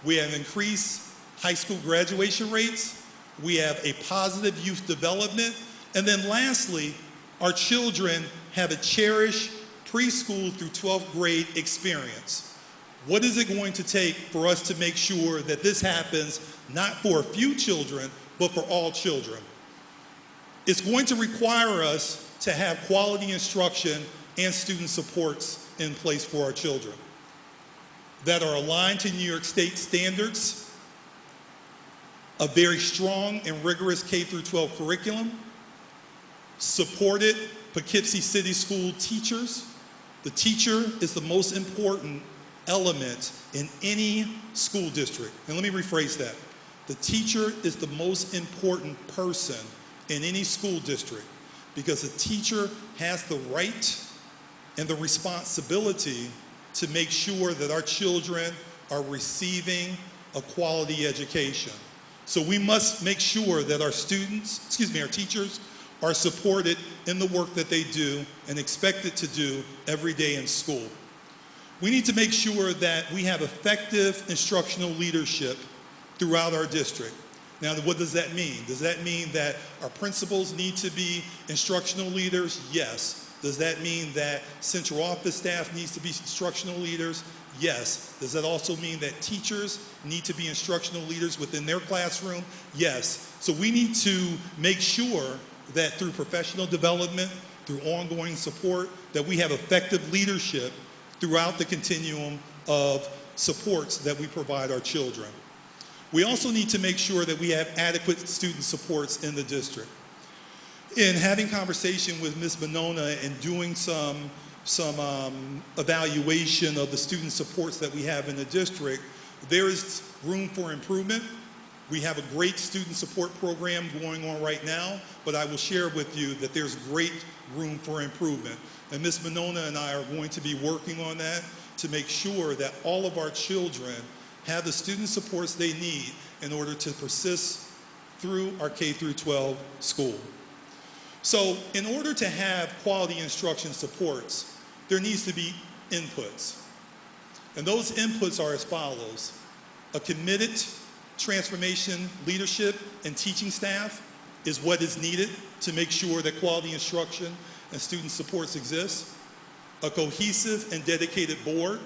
We have increased high school graduation rates. We have a positive youth development. And then lastly, our children have a cherished preschool through 12th grade experience. What is it going to take for us to make sure that this happens not for a few children, but for all children? It's going to require us to have quality instruction and student supports in place for our children that are aligned to New York State standards, a very strong and rigorous K through 12 curriculum, supported Poughkeepsie City School teachers. The teacher is the most important element in any school district. And let me rephrase that. The teacher is the most important person in any school district because the teacher has the right and the responsibility to make sure that our children are receiving a quality education. So we must make sure that our teachers are supported in the work that they do and expected to do every day in school. We need to make sure that we have effective instructional leadership throughout our district. Now, what does that mean? Does that mean that our principals need to be instructional leaders? Yes. Does that mean that central office staff needs to be instructional leaders? Yes. Does that also mean that teachers need to be instructional leaders within their classroom? Yes. So we need to make sure that through professional development, through ongoing support, that we have effective leadership throughout the continuum of supports that we provide our children. We also need to make sure that we have adequate student supports in the district. In having conversation with Ms. Monona and doing some evaluation of the student supports that we have in the district, there is room for improvement. We have a great student support program going on right now, but I will share with you that there's great room for improvement. And Ms. Monona and I are going to be working on that to make sure that all of our children have the student supports they need in order to persist through our K through 12 school. So in order to have quality instruction supports, there needs to be inputs. And those inputs are as follows: a committed transformation leadership and teaching staff is what is needed to make sure that quality instruction and student supports exist. A cohesive and dedicated board,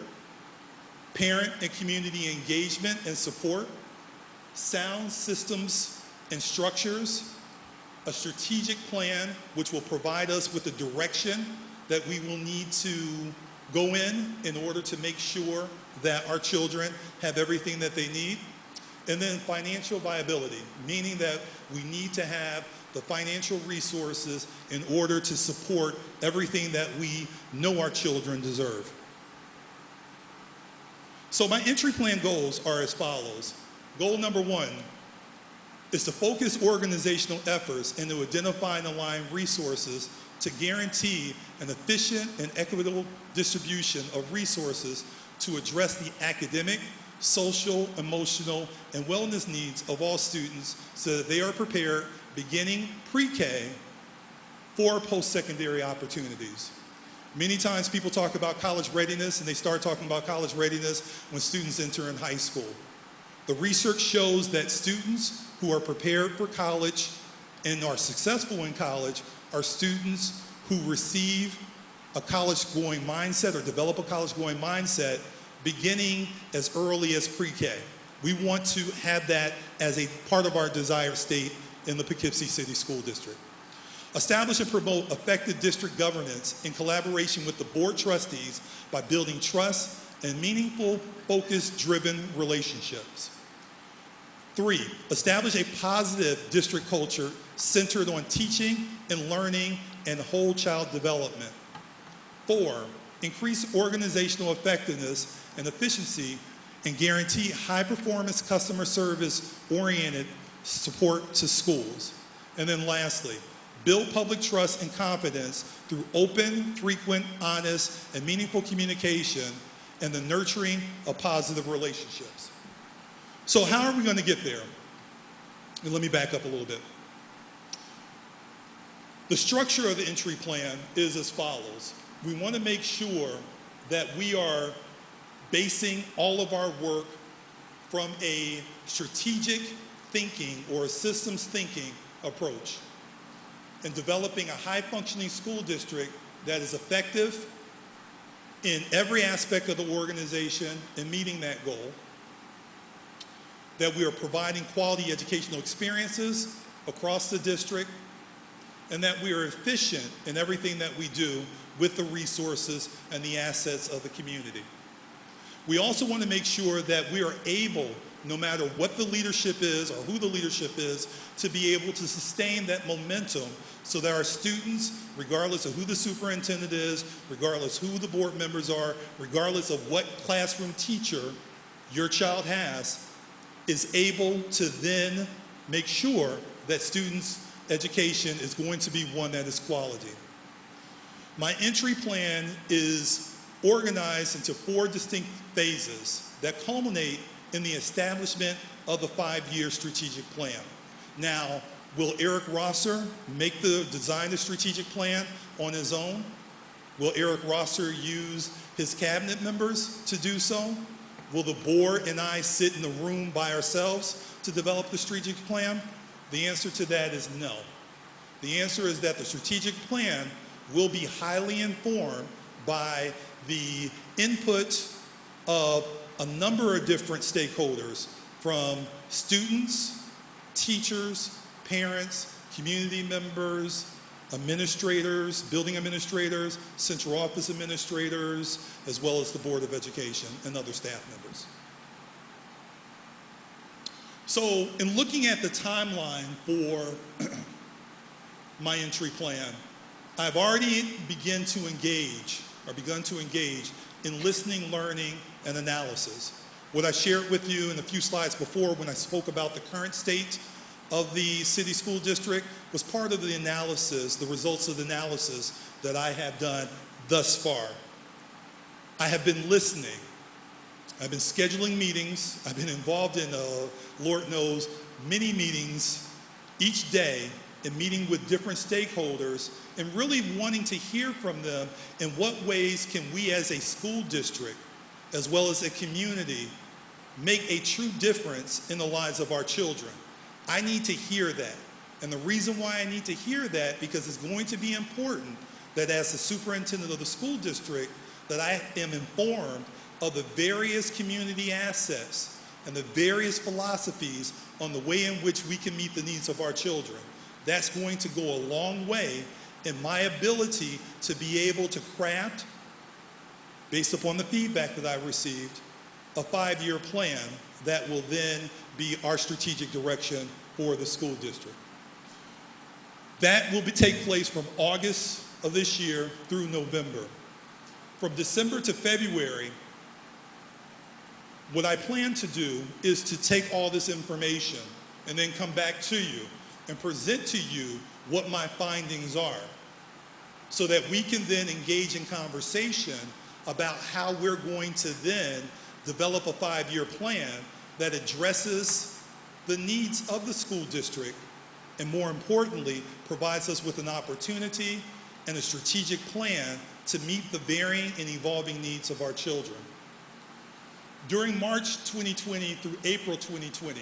parent and community engagement and support, sound systems and structures, a strategic plan which will provide us with the direction that we will need to go in order to make sure that our children have everything that they need. And then financial viability, meaning that we need to have the financial resources in order to support everything that we know our children deserve. So my entry plan goals are as follows. Goal number 1 is to focus organizational efforts and to identify and align resources to guarantee an efficient and equitable distribution of resources to address the academic, social, emotional, and wellness needs of all students so that they are prepared beginning pre-K for post-secondary opportunities. Many times people talk about college readiness, and they start talking about college readiness when students enter in high school. The research shows that students who are prepared for college and are successful in college are students who receive a college-going mindset or develop a college-going mindset beginning as early as pre-K. We want to have that as a part of our desired state in the Poughkeepsie City School District. Establish and promote effective district governance in collaboration with the board trustees by building trust and meaningful, focus-driven relationships. 3, establish a positive district culture centered on teaching and learning and whole child development. 4, increase organizational effectiveness and efficiency and guarantee high-performance customer service-oriented support to schools. And then lastly, build public trust and confidence through open, frequent, honest, and meaningful communication and the nurturing of positive relationships. So how are we going to get there? And let me back up a little bit. The structure of the entry plan is as follows. We want to make sure that we are basing all of our work from a strategic thinking or a systems thinking approach and developing a high-functioning school district that is effective in every aspect of the organization in meeting that goal, that we are providing quality educational experiences across the district, and that we are efficient in everything that we do with the resources and the assets of the community. We also want to make sure that we are able, no matter what the leadership is or who the leadership is, to be able to sustain that momentum so that our students, regardless of who the superintendent is, regardless who the board members are, regardless of what classroom teacher your child has, is able to then make sure that students' education is going to be one that is quality. My entry plan is organized into 4 distinct phases that culminate in the establishment of the 5-year strategic plan. Now, will Eric Rosser design the strategic plan on his own? Will Eric Rosser use his cabinet members to do so? Will the board and I sit in the room by ourselves to develop the strategic plan? The answer to that is no. The answer is that the strategic plan will be highly informed by the input of a number of different stakeholders, from students, teachers, parents, community members, administrators, building administrators, central office administrators, as well as the Board of Education and other staff members. So in looking at the timeline for my entry plan, I've already begun to engage in listening, learning, and analysis. What I shared with you in a few slides before when I spoke about the current state of the city school district was part of the analysis, the results of the analysis that I have done thus far. I have been listening. I've been scheduling meetings. I've been involved in, Lord knows, many meetings each day and meeting with different stakeholders and really wanting to hear from them in what ways can we as a school district, as well as a community, make a true difference in the lives of our children. I need to hear that. And the reason why I need to hear that, because it's going to be important that as the superintendent of the school district, that I am informed of the various community assets and the various philosophies on the way in which we can meet the needs of our children. That's going to go a long way in my ability to be able to craft, based upon the feedback that I've received, a 5-year plan that will then be our strategic direction for the school district. That will take place from August of this year through November. From December to February, what I plan to do is to take all this information and then come back to you and present to you what my findings are, so that we can then engage in conversation about how we're going to then develop a 5-year plan that addresses the needs of the school district, and more importantly, provides us with an opportunity and a strategic plan to meet the varying and evolving needs of our children. During March 2020 through April 2020,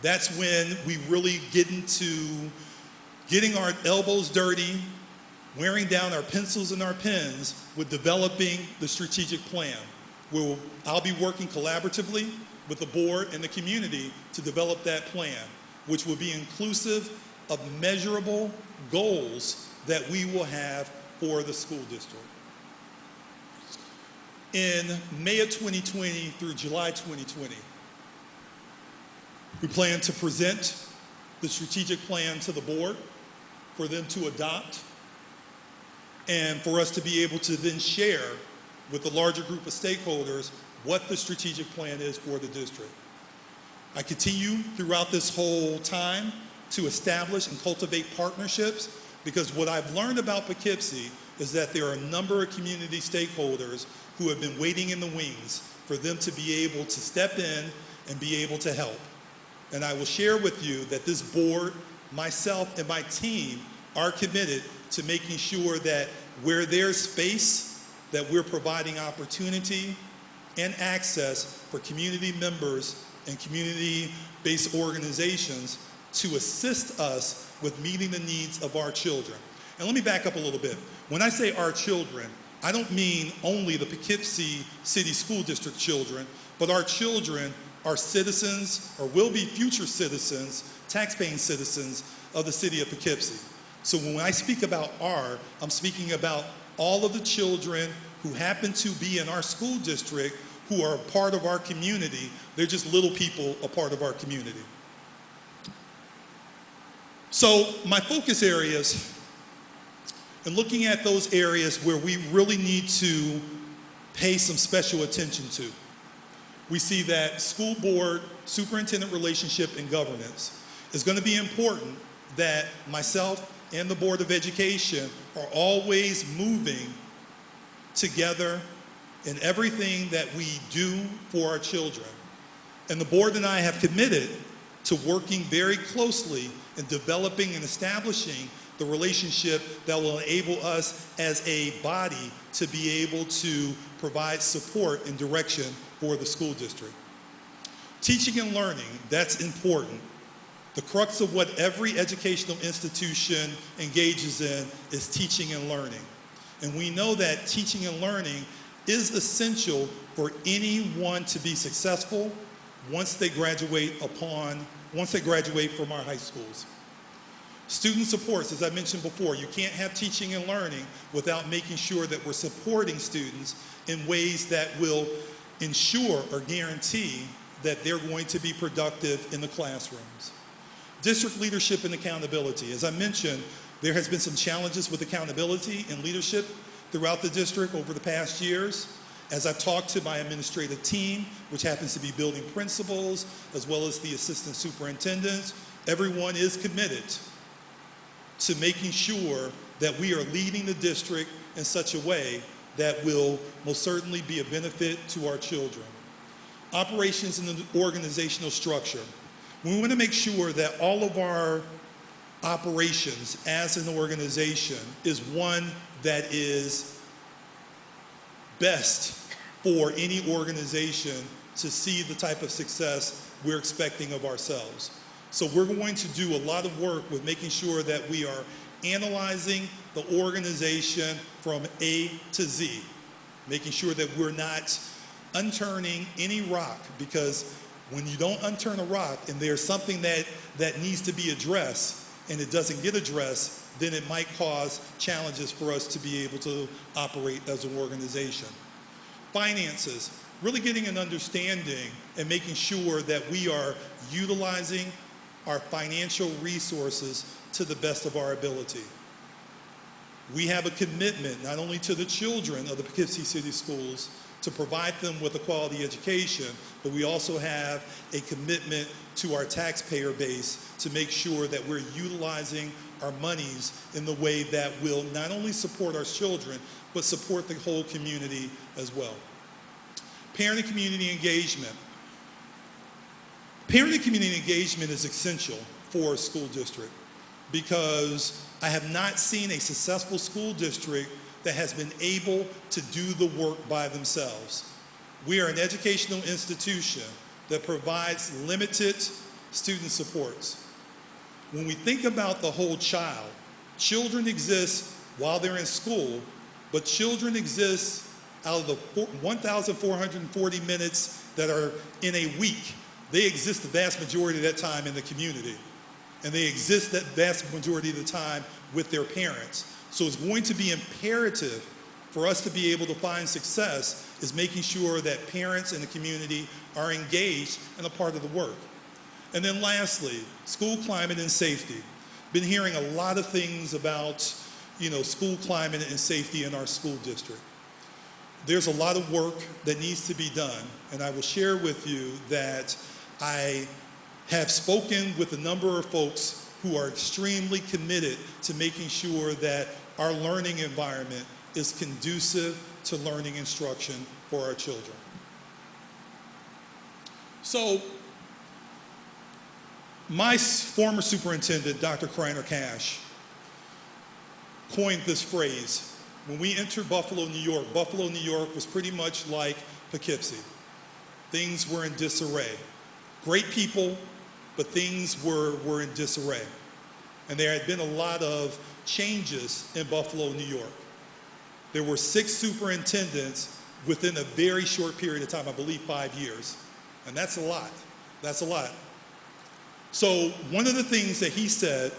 that's when we really get into getting our elbows dirty, wearing down our pencils and our pens with developing the strategic plan, where I'll be working collaboratively with the board and the community to develop that plan, which will be inclusive of measurable goals that we will have for the school district. In May of 2020 through July 2020, we plan to present the strategic plan to the board for them to adopt, and for us to be able to then share with the larger group of stakeholders what the strategic plan is for the district. I continue throughout this whole time to establish and cultivate partnerships, because what I've learned about Poughkeepsie is that there are a number of community stakeholders who have been waiting in the wings for them to be able to step in and be able to help. And I will share with you that this board, myself, and my team are committed to making sure that where there's space, that we're providing opportunity and access for community members and community-based organizations to assist us with meeting the needs of our children. And let me back up a little bit. When I say our children, I don't mean only the Poughkeepsie City School District children, but our children are citizens, or will be future citizens, tax-paying citizens of the city of Poughkeepsie. So when I speak about I'm speaking about all of the children who happen to be in our school district, who are a part of our community. They're just little people, a part of our community. So my focus areas, and looking at those areas where we really need to pay some special attention to, we see that school board, superintendent relationship, and governance is going to be important, that myself and the Board of Education are always moving together in everything that we do for our children. And the board and I have committed to working very closely in developing and establishing the relationship that will enable us as a body to be able to provide support and direction for the school district. Teaching and learning, that's important. The crux of what every educational institution engages in is teaching and learning. And we know that teaching and learning is essential for anyone to be successful once they graduate from our high schools. Student supports, as I mentioned before, you can't have teaching and learning without making sure that we're supporting students in ways that will ensure or guarantee that they're going to be productive in the classrooms. District leadership and accountability. As I mentioned, there has been some challenges with accountability and leadership throughout the district over the past years. As I've talked to my administrative team, which happens to be building principals, as well as the assistant superintendents, everyone is committed to making sure that we are leading the district in such a way that will most certainly be a benefit to our children. Operations and the organizational structure. We want to make sure that all of our operations as an organization is one that is best for any organization to see the type of success we're expecting of ourselves. So we're going to do a lot of work with making sure that we are analyzing the organization from A to Z, making sure that we're not unturning any rock, because When you don't unturn a rock and there's something that needs to be addressed and it doesn't get addressed, then it might cause challenges for us to be able to operate as an organization. Finances, really getting an understanding and making sure that we are utilizing our financial resources to the best of our ability. We have a commitment not only to the children of the Poughkeepsie City Schools to provide them with a quality education, but we also have a commitment to our taxpayer base to make sure that we're utilizing our monies in the way that will not only support our children, but support the whole community as well. Parent and community engagement. Parent and community engagement is essential for a school district because I have not seen a successful school district that has been able to do the work by themselves. We are an educational institution that provides limited student supports. When we think about the whole child, children exist while they're in school, but children exist out of the 1,440 minutes that are in a week. They exist the vast majority of that time in the community. And they exist that vast majority of the time with their parents. So it's going to be imperative for us to be able to find success is making sure that parents in the community are engaged and a part of the work. And then lastly, school climate and safety. Been hearing a lot of things about, school climate and safety in our school district. There's a lot of work that needs to be done, and I will share with you that I have spoken with a number of folks who are extremely committed to making sure that our learning environment is conducive to learning instruction for our children. So, my former superintendent, Dr. Kreiner Cash, coined this phrase. When we entered Buffalo, New York was pretty much like Poughkeepsie. Things were in disarray. Great people, but things were in disarray. And there had been a lot of changes in Buffalo, New York. There were 6 superintendents within a very short period of time, I believe 5 years. And that's a lot. That's a lot. So one of the things that he said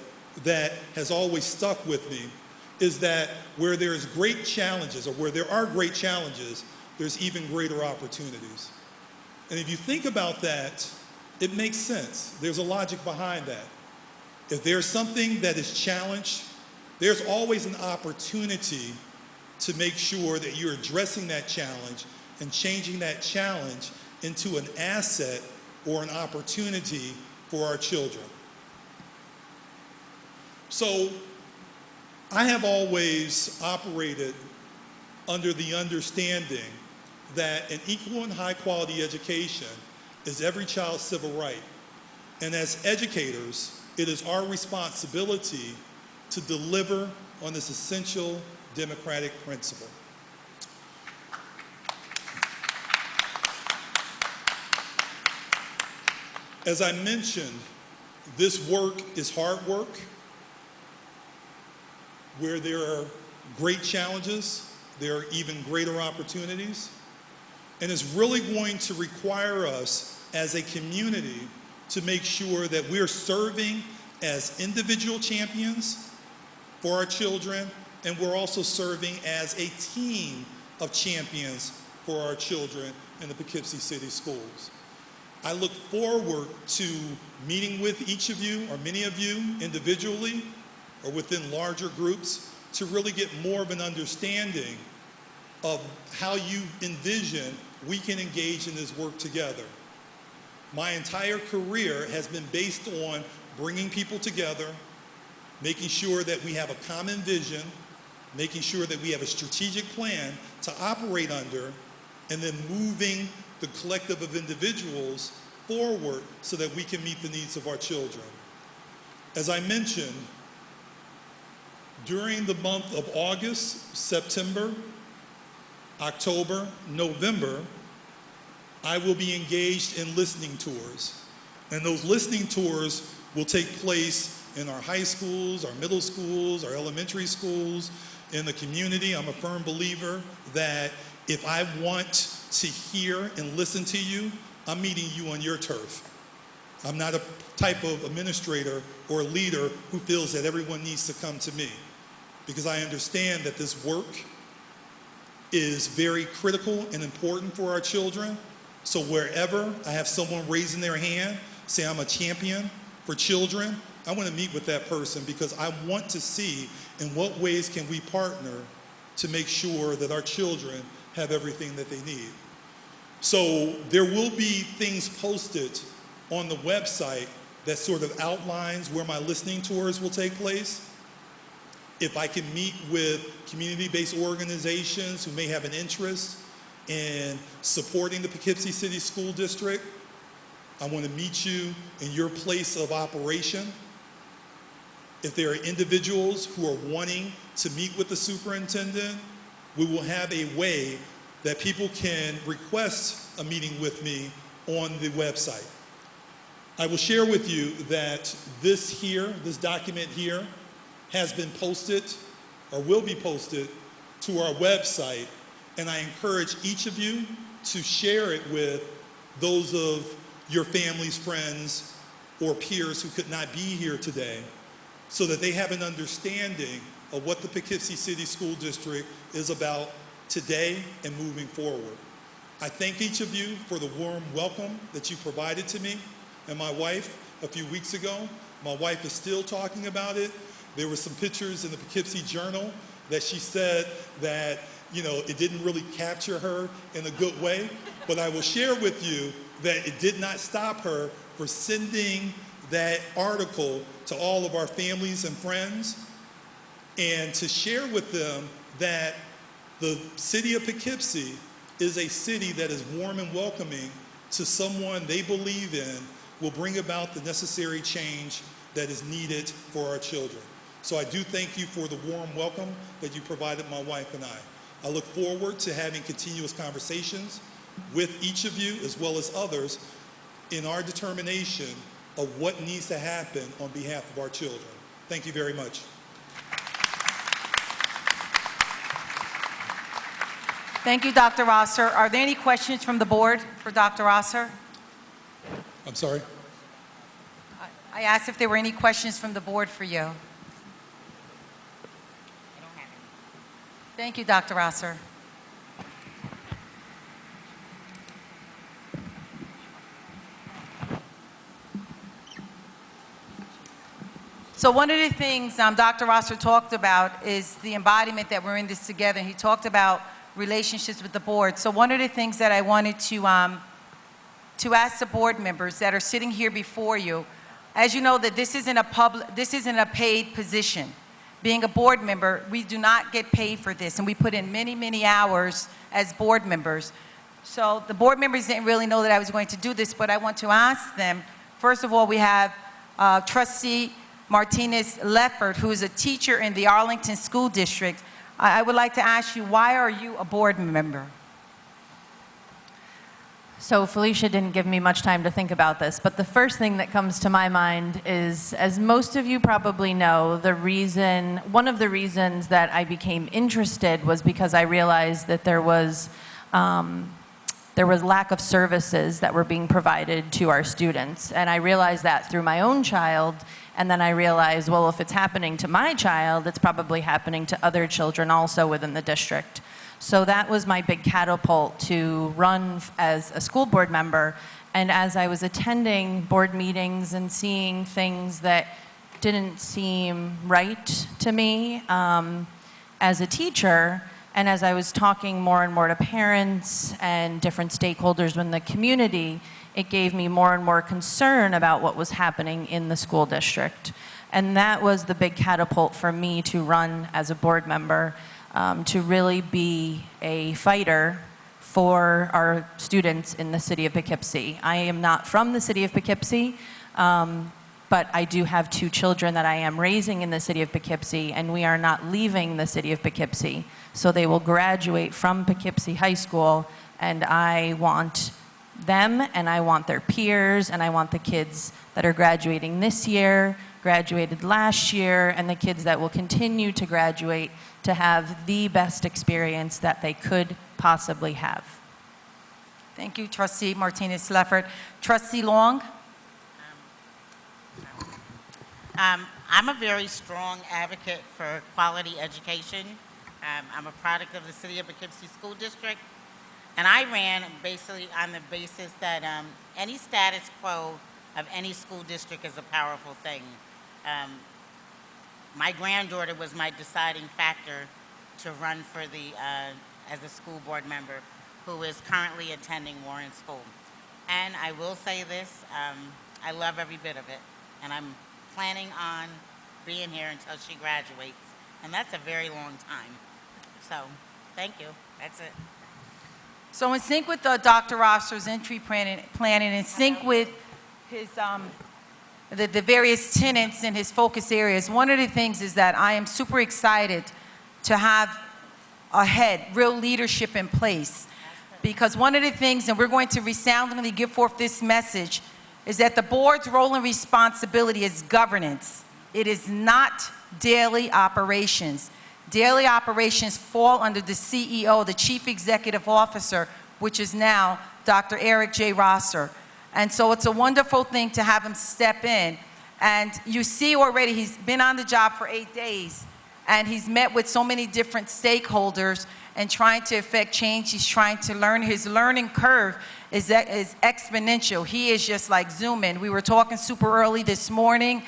that has always stuck with me is that where there's great challenges, or where there are great challenges, there's even greater opportunities. And if you think about that, it makes sense. There's a logic behind that. If there's something that is challenged, there's always an opportunity to make sure that you're addressing that challenge and changing that challenge into an asset or an opportunity for our children. So I have always operated under the understanding that an equal and high quality education is every child's civil right. And as educators, it is our responsibility to deliver on this essential democratic principle. As I mentioned, this work is hard work. Where there are great challenges, there are even greater opportunities. And it's really going to require us as a community to make sure that we're serving as individual champions for our children, and we're also serving as a team of champions for our children in the Poughkeepsie City Schools. I look forward to meeting with each of you, or many of you individually, or within larger groups, to really get more of an understanding of how you envision we can engage in this work together. My entire career has been based on bringing people together, making sure that we have a common vision, making sure that we have a strategic plan to operate under, and then moving the collective of individuals forward so that we can meet the needs of our children. As I mentioned, during the month of August, September, October, November, I will be engaged in listening tours. And those listening tours will take place in our high schools, our middle schools, our elementary schools, in the community. I'm a firm believer that if I want to hear and listen to you, I'm meeting you on your turf. I'm not a type of administrator or leader who feels that everyone needs to come to me, because I understand that this work is very critical and important for our children. So wherever I have someone raising their hand, say I'm a champion for children, I want to meet with that person because I want to see in what ways can we partner to make sure that our children have everything that they need. So there will be things posted on the website that sort of outlines where my listening tours will take place. If I can meet with community-based organizations who may have an interest in supporting the Poughkeepsie City School District, I want to meet you in your place of operation. If there are individuals who are wanting to meet with the superintendent, we will have a way that people can request a meeting with me on the website. I will share with you that this document here, has been posted or will be posted to our website, and I encourage each of you to share it with those of your family's friends or peers who could not be here today, so that they have an understanding of what the Poughkeepsie City School District is about today and moving forward. I thank each of you for the warm welcome that you provided to me and my wife a few weeks ago. My wife is still talking about it. There were some pictures in the Poughkeepsie Journal that she said that, it didn't really capture her in a good way, but I will share with you that it did not stop her for sending that article to all of our families and friends, and to share with them that the city of Poughkeepsie is a city that is warm and welcoming to someone they believe in will bring about the necessary change that is needed for our children. So I do thank you for the warm welcome that you provided my wife and I. I look forward to having continuous conversations with each of you as well as others in our determination of what needs to happen on behalf of our children. Thank you very much. Thank you, Dr. Rosser. Are there any questions from the board for Dr. Rosser? I'm sorry? I asked if there were any questions from the board for you. Thank you, Dr. Rosser. So one of the things Dr. Rosser talked about is the embodiment that we're in this together. He talked about relationships with the board. So one of the things that I wanted to ask the board members that are sitting here before you, as you know that this isn't a paid position. Being a board member, we do not get paid for this, and we put in many, many hours as board members. So the board members didn't really know that I was going to do this, but I want to ask them, first of all, we have Trustee Martinez Lefford, who is a teacher in the Arlington School District. I would like to ask you, why are you a board member? So Felicia didn't give me much time to think about this, but the first thing that comes to my mind is, as most of you probably know, one of the reasons that I became interested was because I realized that there was lack of services that were being provided to our students. And I realized that through my own child, and then I realized, well, if it's happening to my child, it's probably happening to other children also within the district. So that was my big catapult to run as a school board member. And as I was attending board meetings and seeing things that didn't seem right to me as a teacher, and as I was talking more and more to parents and different stakeholders in the community, it gave me more and more concern about what was happening in the school district. And that was the big catapult for me to run as a board member. To really be a fighter for our students in the city of Poughkeepsie. I am not from the city of Poughkeepsie, but I do have 2 children that I am raising in the city of Poughkeepsie, and we are not leaving the city of Poughkeepsie. So they will graduate from Poughkeepsie High School, and I want them, and I want their peers, and I want the kids that are graduating this year, graduated last year, and the kids that will continue to graduate to have the best experience that they could possibly have. Thank you, Trustee Martinez-Leffert. Trustee Long? I'm a very strong advocate for quality education. I'm a product of the City of Poughkeepsie School District, and I ran basically on the basis that any status quo of any school district is a powerful thing. My granddaughter was my deciding factor to run for as a school board member, who is currently attending Warren School. And I will say this, I love every bit of it, and I'm planning on being here until she graduates, and that's a very long time. So, thank you, that's it. So in sync with Dr. Rosser's entry plan and in sync with his, the various tenets and his focus areas, one of the things is that I am super excited to have real leadership in place. Because one of the things, and we're going to resoundingly give forth this message, is that the board's role and responsibility is governance. It is not daily operations. Daily operations fall under the CEO, the Chief Executive Officer, which is now Dr. Eric J. Rosser. And so it's a wonderful thing to have him step in. And you see already he's been on the job for 8 days, and he's met with so many different stakeholders and trying to affect change. He's trying to learn. His learning curve is exponential. He is just like zooming. We were talking super early this morning.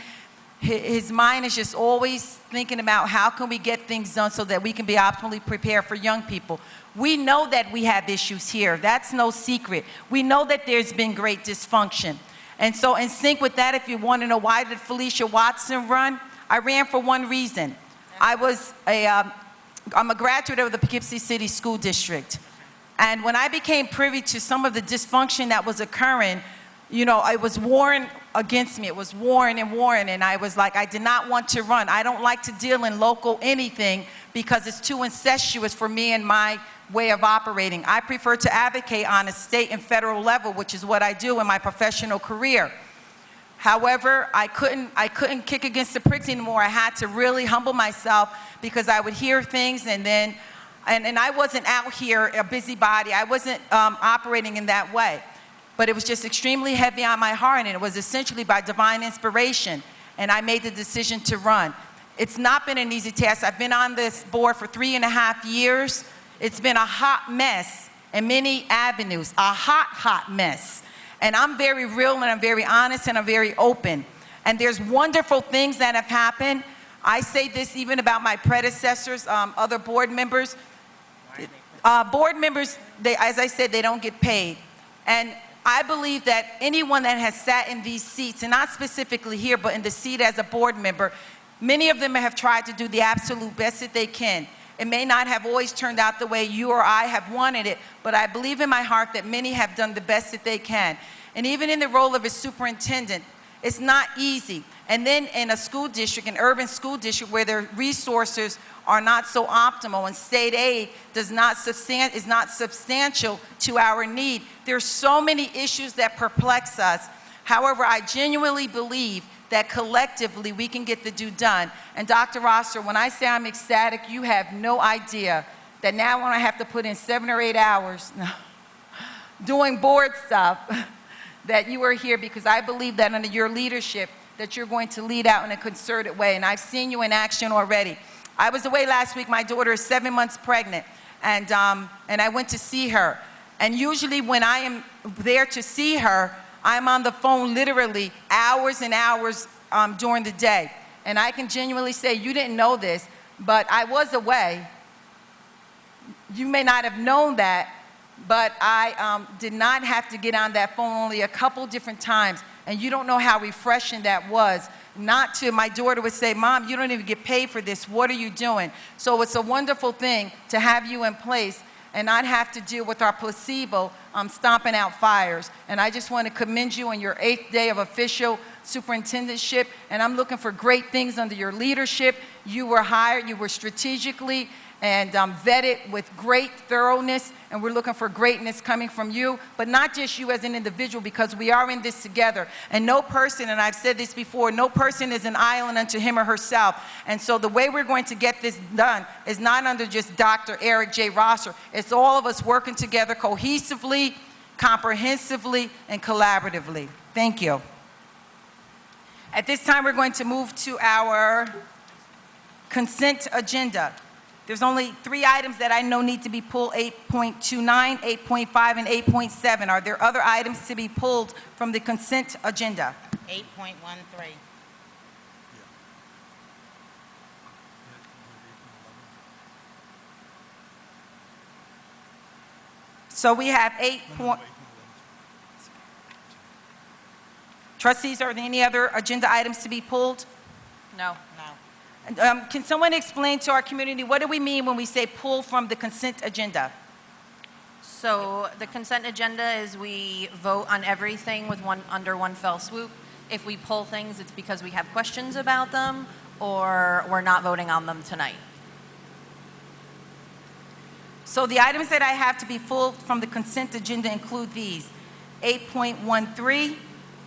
His mind is just always thinking about how can we get things done so that we can be optimally prepared for young people. We know that we have issues here. That's no secret. We know that there's been great dysfunction. And so in sync with that, if you want to know why did Felicia Watson run, I ran for one reason. I'm a graduate of the Poughkeepsie City School District. And when I became privy to some of the dysfunction that was occurring, you know, it was warring against me. It was warring and warring, and I was like, I did not want to run. I don't like to deal in local anything because it's too incestuous for me and my way of operating. I prefer to advocate on a state and federal level, which is what I do in my professional career. However, I couldn't kick against the pricks anymore. I had to really humble myself because I would hear things and I wasn't out here a busybody. I wasn't operating in that way. But it was just extremely heavy on my heart, and it was essentially by divine inspiration. And I made the decision to run. It's not been an easy task. I've been on this board for 3.5 years. It's been a hot mess in many avenues, a hot mess. And I'm very real, and I'm very honest, and I'm very open. And there's wonderful things that have happened. I say this even about my predecessors, other board members. Board members, as I said, they don't get paid. And I believe that anyone that has sat in these seats, and not specifically here, but in the seat as a board member, many of them have tried to do the absolute best that they can. It may not have always turned out the way you or I have wanted it, but I believe in my heart that many have done the best that they can. And even in the role of a superintendent, it's not easy. And then in a school district, an urban school district where their resources are not so optimal and state aid is not substantial to our need, there's so many issues that perplex us. However, I genuinely believe that collectively we can get the do done. And Dr. Rosser, when I say I'm ecstatic, you have no idea that now when I have to put in 7 or 8 hours doing board stuff, that you are here because I believe that under your leadership that you're going to lead out in a concerted way. And I've seen you in action already. I was away last week. My daughter is 7 months pregnant, and I went to see her. And usually when I am there to see her, I'm on the phone literally hours and hours during the day. And I can genuinely say, you didn't know this, but I was away. You may not have known that, but I did not have to get on that phone only a couple different times. And you don't know how refreshing that was. Not to, my daughter would say, Mom, you don't even get paid for this. What are you doing? So it's a wonderful thing to have you in place and not have to deal with our placebo stomping out fires. And I just want to commend you on your 8th day of official superintendentship. And I'm looking for great things under your leadership. You were hired, you were strategically and vetted with great thoroughness, and we're looking for greatness coming from you, but not just you as an individual, because we are in this together. And no person, and I've said this before, no person is an island unto him or herself. And so the way we're going to get this done is not under just Dr. Eric J. Rosser. It's all of us working together cohesively, comprehensively and collaboratively. Thank you. At this time, we're going to move to our consent agenda. There's only 3 items that I know need to be pulled, 8.29, 8.5, and 8.7. Are there other items to be pulled from the consent agenda? 8.13. So we have 8 point... Trustees, are there any other agenda items to be pulled? No. No. Can someone explain to our community, what do we mean when we say pull from the consent agenda? So the consent agenda is we vote on everything with under one fell swoop. If we pull things, it's because we have questions about them or we're not voting on them tonight. So the items that I have to be pulled from the consent agenda include these: 8.13,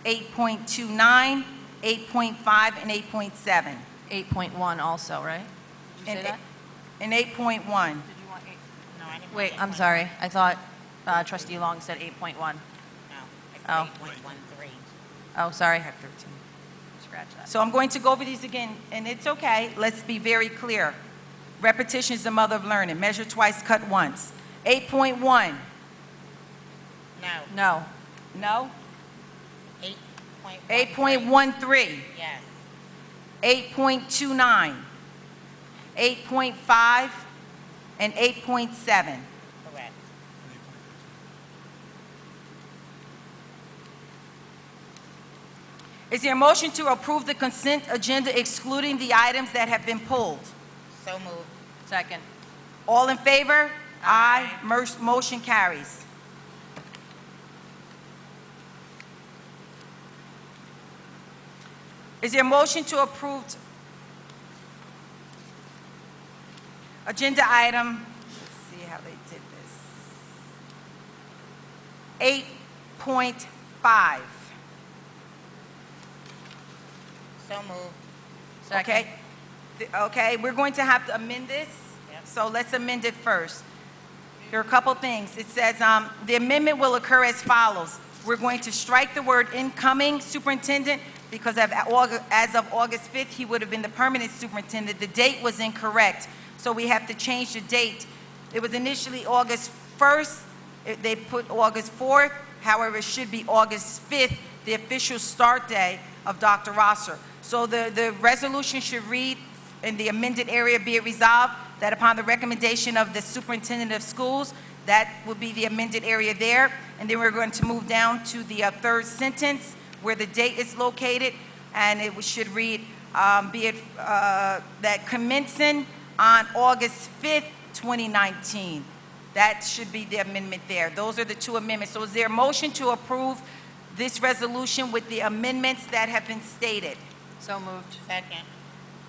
8.29, 8.5, and 8.7. 8.1 also, right? Did you say that? And 8.1. Did you want 8? No, I didn't. Wait, want I'm 8.1. sorry. I thought Trustee Long said 8.1. No, it's Oh. 8.13. Oh, sorry. I have 13. Scratch that. So I'm going to go over these again, and it's okay. Let's be very clear. Repetition is the mother of learning. Measure twice, cut once. 8.1. No. No. No? 8.13. 8.13. Yes. 8.29. 8.5. And 8.7. Correct. Is there a motion to approve the consent agenda excluding the items that have been pulled? So moved. Second. All in favor? Aye. Motion carries. Is there a motion to approve agenda item, let's see how they did this. 8.5. So moved. Second. Okay? Okay, we're going to have to amend this. Yep. So let's amend it first. There are a couple things. It says, the amendment will occur as follows. We're going to strike the word incoming superintendent because as of August 5th, he would have been the permanent superintendent. The date was incorrect, so we have to change the date. It was initially August 1st. They put August 4th. However, it should be August 5th, the official start day of Dr. Rosser. So the resolution should read, in the amended area, be it resolved that upon the recommendation of the superintendent of schools, that will be the amended area there. And then we're going to move down to the third sentence where the date is located, and it should read, be it that commencing on August 5th, 2019. That should be the amendment there. Those are the 2 amendments. So is there a motion to approve this resolution with the amendments that have been stated? So moved. Second.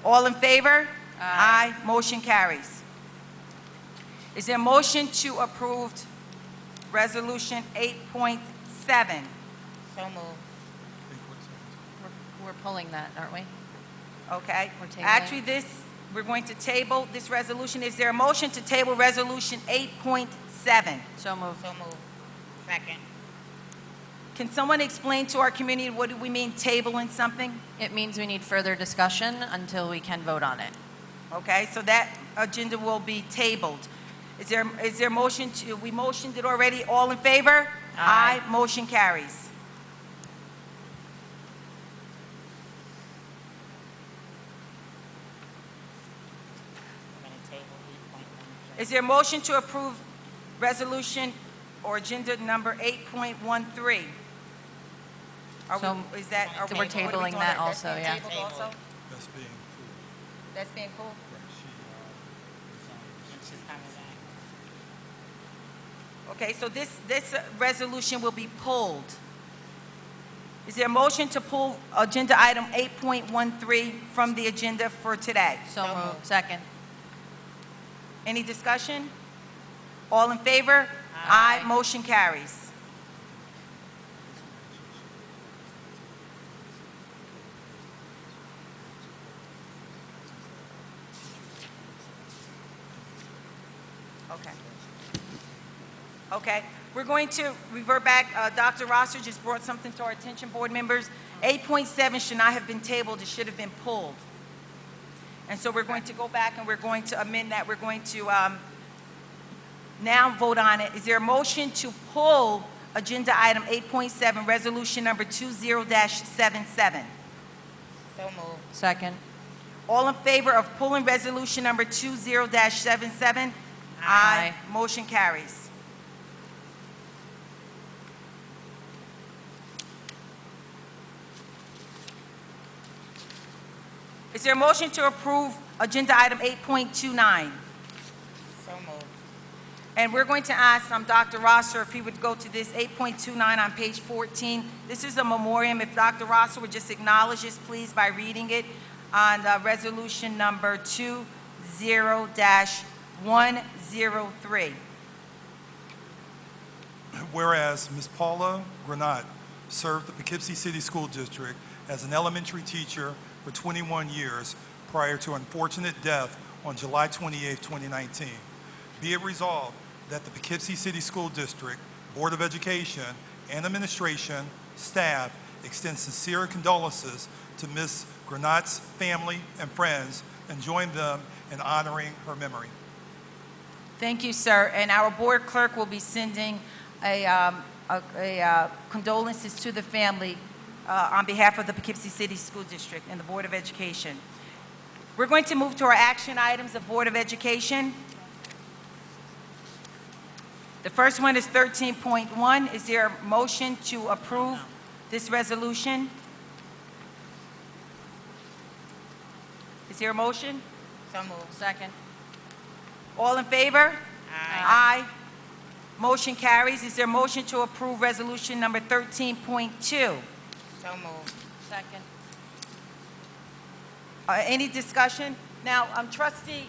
All in favor? Aye. Motion carries. Is there a motion to approve resolution 8.7? So moved. We're pulling that, aren't we? Okay. We're tabling. Actually, we're going to table this resolution. Is there a motion to table resolution 8.7? So moved. So moved. Second. Can someone explain to our community what do we mean tabling something? It means we need further discussion until we can vote on it. Okay, so that agenda will be tabled. Is there a motion to, we motioned it already, all in favor? Aye. Motion carries. We're going to table 8.13. Is there a motion to approve resolution or agenda number 8.13? So Is that, are we're what are we tabling doing? that That's also, being yeah. tabled also? That's being That's being pulled? And she's coming back. Okay, so this resolution will be pulled. Is there a motion to pull agenda item 8.13 from the agenda for today? So moved. Second. Any discussion? All in favor? Aye. Motion carries. Okay. Okay, we're going to revert back. Dr. Rosser just brought something to our attention, board members. 8.7 should not have been tabled, it should have been pulled. And so we're going to go back and we're going to amend that. We're going to now vote on it. Is there a motion to pull agenda item 8.7, resolution number 20-77? So moved. Second. All in favor of pulling resolution number 20-77? Aye. Motion carries. Is there a motion to approve agenda item 8.29? So moved. And we're going to ask Dr. Rosser if he would go to this 8.29 on page 14. This is a memoriam. If Dr. Rosser would just acknowledge this, please, by reading it on resolution number 20-103. Whereas Ms. Paula Granat served the Poughkeepsie City School District as an elementary teacher for 21 years prior to unfortunate death on July 28, 2019. Be it resolved that the Poughkeepsie City School District Board of Education and administration, staff extend sincere condolences to Ms. Granat's family and friends and join them in honoring her memory. Thank you, sir. And our board clerk will be sending a condolences to the family on behalf of the Poughkeepsie City School District and the Board of Education. We're going to move to our action items of Board of Education. The first one is 13.1. Is there a motion to approve this resolution? Is there a motion? So moved. Second. All in favor? Aye. Aye. Motion carries. Is there a motion to approve resolution number 13.2? So moved. Second. Any discussion? Now, trustee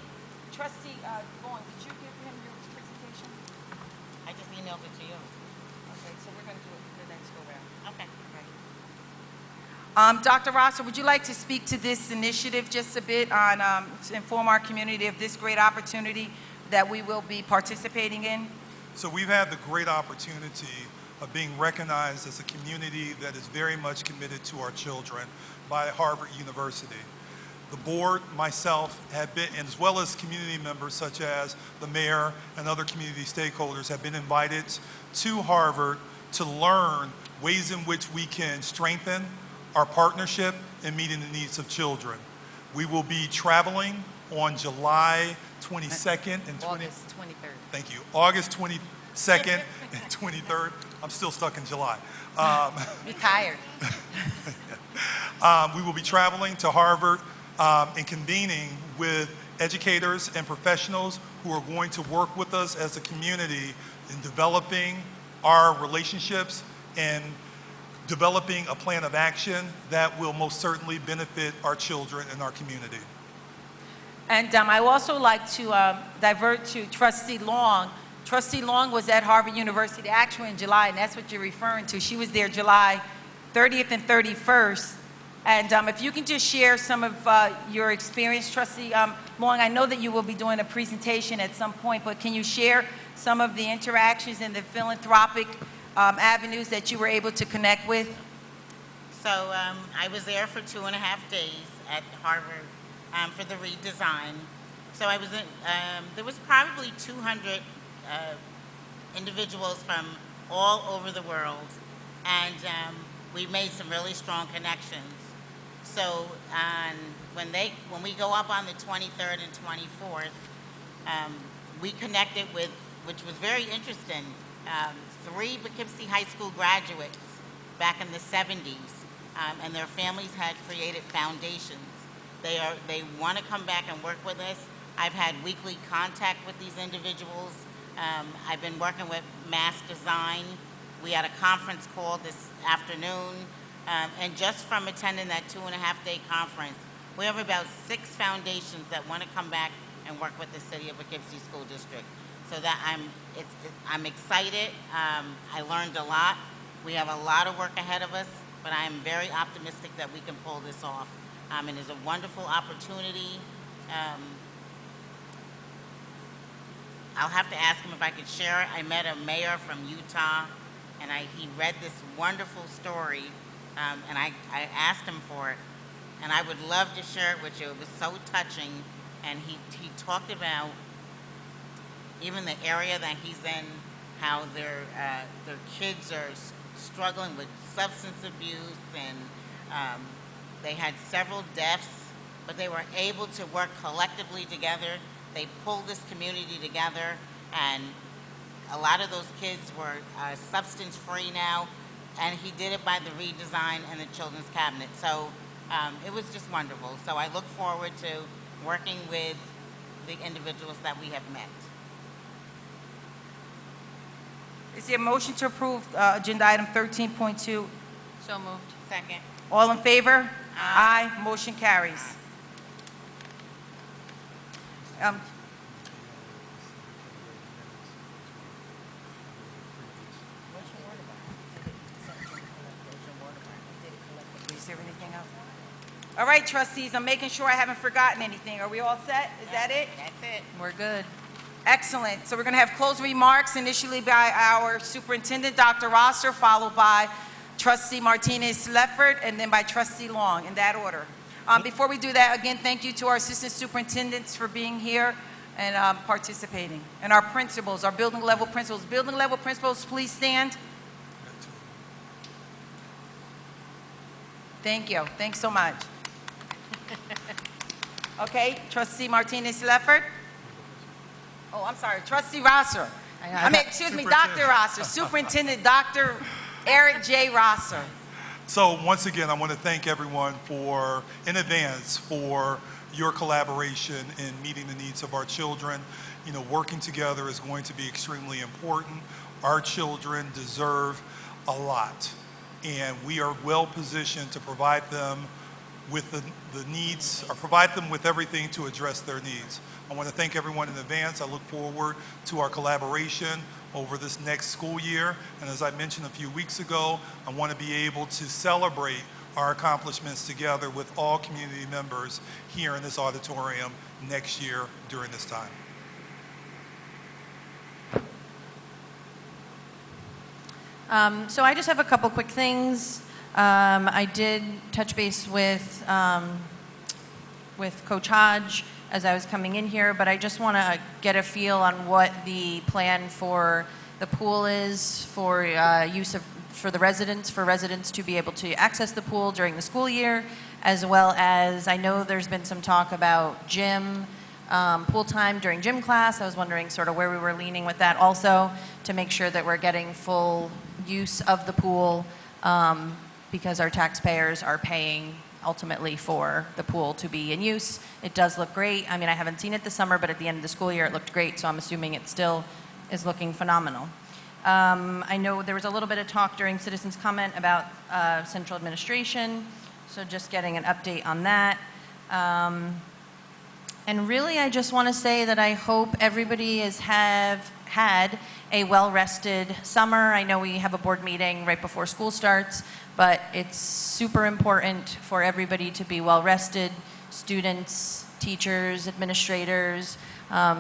Vaughn, did you give him your presentation? I just emailed it to you. Okay, so we're going to do it the next go round. Okay. Dr. Rosser, would you like to speak to this initiative just a bit on, to inform our community of this great opportunity that we will be participating in? So we've had the great opportunity of being recognized as a community that is very much committed to our children by Harvard University. The board, myself, have been, as well as community members such as the mayor and other community stakeholders, have been invited to Harvard to learn ways in which we can strengthen our partnership in meeting the needs of children. We will be traveling on July 22nd and August 23rd. Thank you. August 22nd and 23rd. I'm still stuck in July. Retired. We will be traveling to Harvard and convening with educators and professionals who are going to work with us as a community in developing our relationships and developing a plan of action that will most certainly benefit our children and our community. And I would also like to divert to Trustee Long. Trustee Long was at Harvard University actually in July, and that's what you're referring to. She was there July 30th and 31st. And if you can just share some of your experience, Trustee Long, I know that you will be doing a presentation at some point, but can you share some of the interactions and the philanthropic avenues that you were able to connect with? So I was there for 2.5 days at Harvard for the redesign. So I was in, there was probably 200 individuals from all over the world, and we made some really strong connections. So when we go up on the 23rd and 24th, we connected with, which was very interesting, 3 Poughkeepsie High School graduates back in the 70s, and their families had created foundations. They want to come back and work with us. I've had weekly contact with these individuals. I've been working with Mass Design. We had a conference call this afternoon. And just from attending that 2.5-day conference, we have about 6 foundations that want to come back and work with the City of Poughkeepsie School District. So that I'm excited. I learned a lot. We have a lot of work ahead of us, but I am very optimistic that we can pull this off. And it's a wonderful opportunity. I'll have to ask him if I could share it. I met a mayor from Utah, and he read this wonderful story, and I asked him for it. And I would love to share it with you. It was so touching, and he talked about even the area that he's in, how their kids are struggling with substance abuse, and they had several deaths, but they were able to work collectively together. They pulled this community together, and a lot of those kids were substance-free now, and he did it by the redesign and the children's cabinet. So it was just wonderful. So I look forward to working with the individuals that we have met. Is there a motion to approve agenda item 13.2? So moved. Second. All in favor? Aye. Motion carries. Is there anything else? All right, trustees, I'm making sure I haven't forgotten anything. Are we all set? Is that it? That's it. We're good. Excellent. So we're going to have closing remarks initially by our superintendent, Dr. Rosser, followed by trustee Martinez-Leffert, and then by trustee Long, in that order. Before we do that, again, thank you to our assistant superintendents for being here and participating. And our principals, our building level principals. Building level principals, please stand. Thank you. Thanks so much. Okay, trustee Martinez-Leffert. Oh, I'm sorry, trustee Rosser. Excuse me, Dr. Rosser, Superintendent Dr. Eric J. Rosser. So once again, I want to thank everyone in advance for your collaboration in meeting the needs of our children. You know, working together is going to be extremely important. Our children deserve a lot, and we are well positioned to provide them with the needs, or provide them with everything to address their needs. I want to thank everyone in advance. I look forward to our collaboration over this next school year. And as I mentioned a few weeks ago, I want to be able to celebrate our accomplishments together with all community members here in this auditorium next year during this time. So I just have a couple quick things. I did touch base with Coach Hodge as I was coming in here, but I just want to get a feel on what the plan for the pool is for for residents to be able to access the pool during the school year, as well as I know there's been some talk about gym, pool time during gym class. I was wondering sort of where we were leaning with that also to make sure that we're getting full use of the pool because our taxpayers are paying ultimately for the pool to be in use. It does look great. I mean, I haven't seen it this summer, but at the end of the school year, it looked great, so I'm assuming it still is looking phenomenal. I know there was a little bit of talk during citizens' comment about central administration, so just getting an update on that. And really, I just want to say that I hope everybody has had a well-rested summer. I know we have a board meeting right before school starts, but it's super important for everybody to be well-rested, students, teachers, administrators,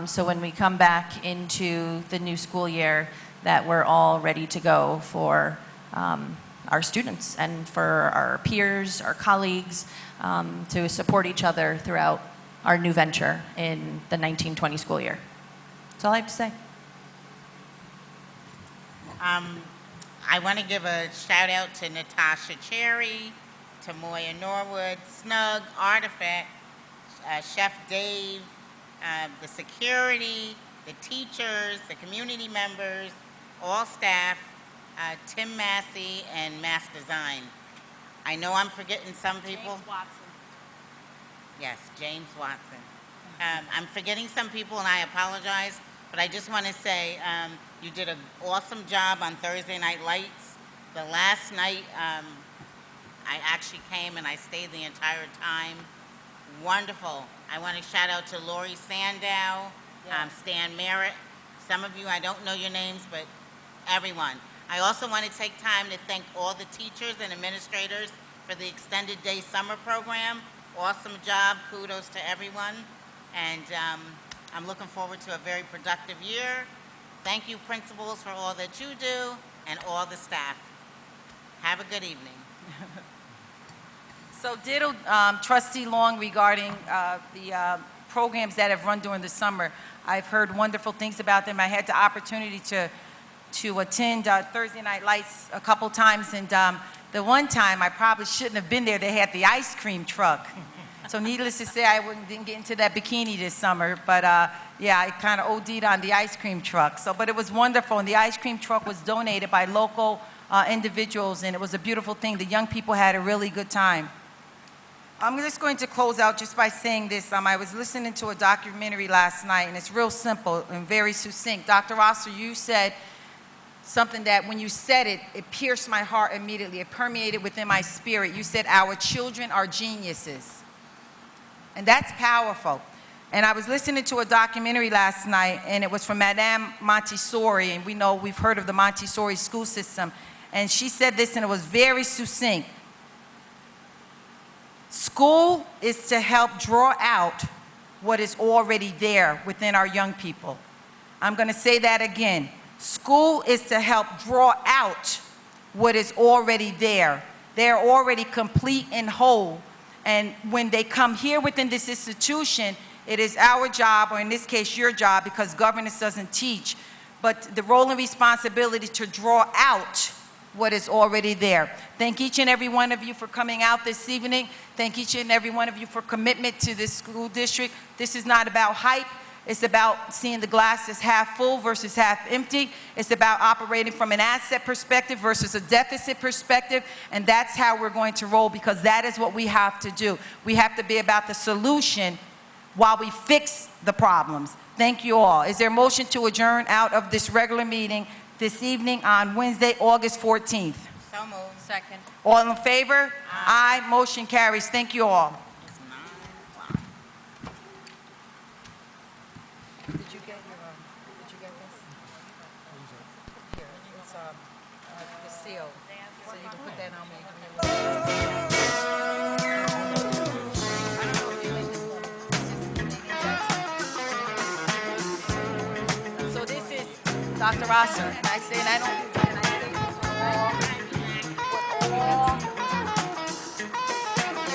so when we come back into the new school year, that we're all ready to go for our students and for our peers, our colleagues, to support each other throughout our new venture in the 1920 school year. That's all I have to say. I want to give a shout out to Natasha Cherry, to Moya Norwood, Snug, Artifact, Chef Dave, the security, the teachers, the community members, all staff, Tim Massey, and Mass Design. I know I'm forgetting some people. James Watson. Yes, James Watson. I'm forgetting some people, and I apologize, but I just want to say you did an awesome job on Thursday Night Lights. The last night, I actually came and I stayed the entire time. Wonderful. I want to shout out to Lori Sandow, Stan Merritt. Some of you, I don't know your names, but everyone. I also want to take time to thank all the teachers and administrators for the extended day summer program. Awesome job. Kudos to everyone. And I'm looking forward to a very productive year. Thank you, principals, for all that you do, and all the staff. Have a good evening. So ditto Trustee Long regarding the programs that have run during the summer. I've heard wonderful things about them. I had the opportunity to attend Thursday Night Lights a couple times, and the one time I probably shouldn't have been there, they had the ice cream truck. So needless to say, I didn't get into that bikini this summer, but yeah, I kind of OD'd on the ice cream truck. So, but it was wonderful, and the ice cream truck was donated by local individuals, and it was a beautiful thing. The young people had a really good time. I'm just going to close out just by saying this. I was listening to a documentary last night, and it's real simple and very succinct. Dr. Rosser, you said something that when you said it, it pierced my heart immediately. It permeated within my spirit. You said, our children are geniuses. And that's powerful. And I was listening to a documentary last night, and it was from Madame Montessori, and we've heard of the Montessori school system. And she said this, and it was very succinct. School is to help draw out what is already there within our young people. I'm going to say that again. School is to help draw out what is already there. They're already complete and whole. And when they come here within this institution, it is our job, or in this case, your job, because governance doesn't teach, but the role and responsibility to draw out what is already there. Thank each and every one of you for coming out this evening. Thank each and every one of you for commitment to this school district. This is not about hype. It's about seeing the glass as half full versus half empty. It's about operating from an asset perspective versus a deficit perspective, and that's how we're going to roll, because that is what we have to do. We have to be about the solution while we fix the problems. Thank you all. Is there a motion to adjourn out of this regular meeting this evening on Wednesday, August 14th? So moved. Second. All in favor? Aye. Motion carries. Thank you all. It's 9 o'clock. Did you get this? Here, it's the seal, so you can put that on me. So this is Dr. Rosser, and I said I don't.